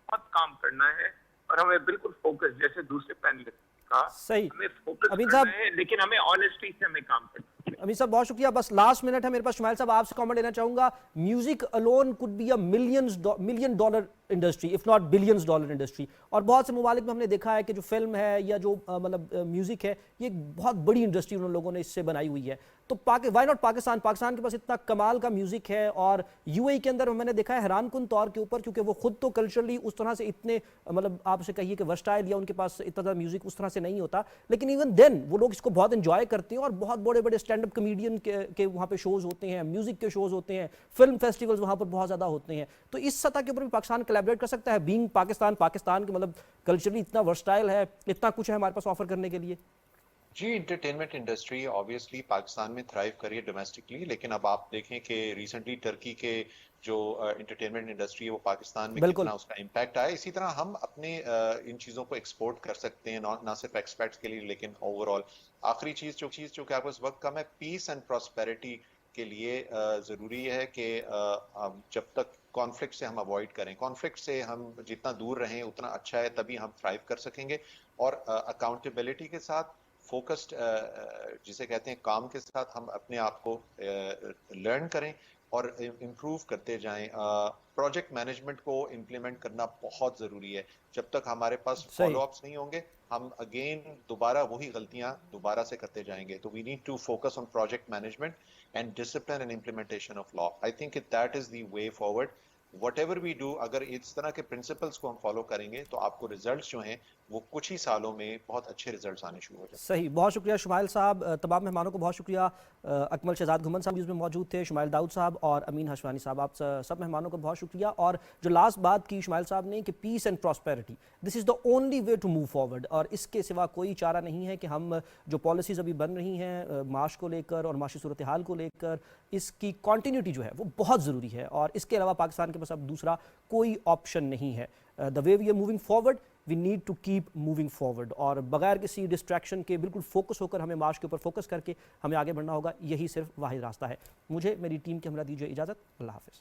[SPEAKER 6] بہت کام کرنا ہے اور ہمیں بالکل فوکس, جیسے دوسرے پینلسٹ نے کہا, ہمیں فوکس کرنا ہے, لیکن ہمیں آنیسٹی سے ہمیں کام کرنا ہے.
[SPEAKER 1] अमीर साहब बहुत शुक्रिया। बस लास्ट मिनट है मेरे पास, शुमाइल साहब आपसे कमेंट लेना चाहूंगा। Music alone could be a million dollar industry if not billions dollar industry, और बहुत से ममालिक में हमने देखा है कि जो फिल्म है या जो मतलब म्यूजिक है, ये एक बहुत बड़ी इंडस्ट्री उन लोगों ने इससे बनाई हुई है। तो वाई नॉट पाकिस्तान के पास इतना कमाल का म्यूजिक है, और यूएई के अंदर मैंने देखा है हैरानकुन तौर के ऊपर, क्योंकि वो खुद तो कल्चरली उस तरह से इतने मतलब आपसे कहिए कि वर्सटाइल या उनके पास इतना ज़्यादा म्यूजिक उस तरह से नहीं होता, लेकिन इवन देन वो लोग इसको बहुत एंजॉय करते हैं, और बहुत बड़े बड़े स्टैंड अप कमेडियन के वहाँ पे शोज होते हैं, म्यूजिक के शोज होते हैं, फिल्म फेस्टिवल्स वहाँ पर बहुत ज़्यादा होते हैं। तो इस सतह के ऊपर भी पाकिस्तान कोलैबोरेट कर सकता है, बीइंग पाकिस्तान के मतलब कल्चरली इतना वर्सटाइल है, इतना कुछ है हमारे पास ऑफर करने के लिए।
[SPEAKER 7] जी, इंटरटेनमेंट इंडस्ट्री ऑब्वियसली पाकिस्तान में थ्राइव करी है डोमेस्टिकली, लेकिन अब आप देखें कि रिसेंटली टर्की के जो इंटरटेनमेंट इंडस्ट्री है वो पाकिस्तान में कितना उसका इम्पैक्ट आया। इसी तरह हम अपने इन चीज़ों को एक्सपोर्ट कर सकते हैं, ना सिर्फ एक्सपेक्ट्स के लिए लेकिन ओवरऑल। आखिरी चीज़ जो कि आपको इस वक्त कम है, पीस एंड प्रॉस्पेरिटी के लिए ज़रूरी है कि जब तक कॉन्फ्लिक्ट से हम अवॉइड करें, कॉन्फ्लिक्ट से हम जितना दूर रहें उतना अच्छा है, तभी हम थ्राइव कर सकेंगे। और अकाउंटेबिलिटी के साथ, फोकस्ड जिसे कहते हैं काम के साथ हम अपने आप को लर्न करें और इम्प्रूव करते जाएं। प्रोजेक्ट मैनेजमेंट को इम्प्लीमेंट करना बहुत ज़रूरी है। जब तक हमारे पास फॉलो अप्स नहीं होंगे, हम अगेन दोबारा वही गलतियां दोबारा से करते जाएंगे। तो we need to focus on project management and discipline and implementation of law. I think that is the way forward. whatever we do, अगर इस तरह के प्रिंसिपल्स को हम फॉलो करेंगे तो आपको रिजल्ट्स जो हैं वो कुछ ही सालों में बहुत अच्छे रिजल्ट्स आने शुरू हो जाएंगे।
[SPEAKER 1] सही, बहुत शुक्रिया शुमाइल साहब, तमाम मेहमानों को बहुत शुक्रिया। अकमल शहजाद घुमन साहब न्यूज़ में मौजूद थे, शुमाइल दाऊद साहब और अमीन हशवानी साहब, आप सब मेहमानों को बहुत शुक्रिया। और जो लास्ट बात की शुमाइल साहब ने कि peace and prosperity, this is the only way to move forward, और इसके सिवा कोई चारा नहीं है कि हम जो पॉलिसीज़ अभी बन रही हैं माश को लेकर और माशी सूरत हाल को लेकर, इसकी कॉन्टीन्यूटी जो है वो बहुत ज़रूरी है, और इसके अलावा पाकिस्तान के पास अब दूसरा कोई ऑप्शन नहीं है। The way we are moving forward, we need to keep moving forward, और बगैर किसी डिस्ट्रैक्शन के बिल्कुल फोकस होकर हमें मार्च के ऊपर फोकस करके हमें आगे बढ़ना होगा। यही सिर्फ वाहिद रास्ता है। मुझे मेरी टीम के हमरा दीजिए इजाज़त। अल्लाह हाफिज़।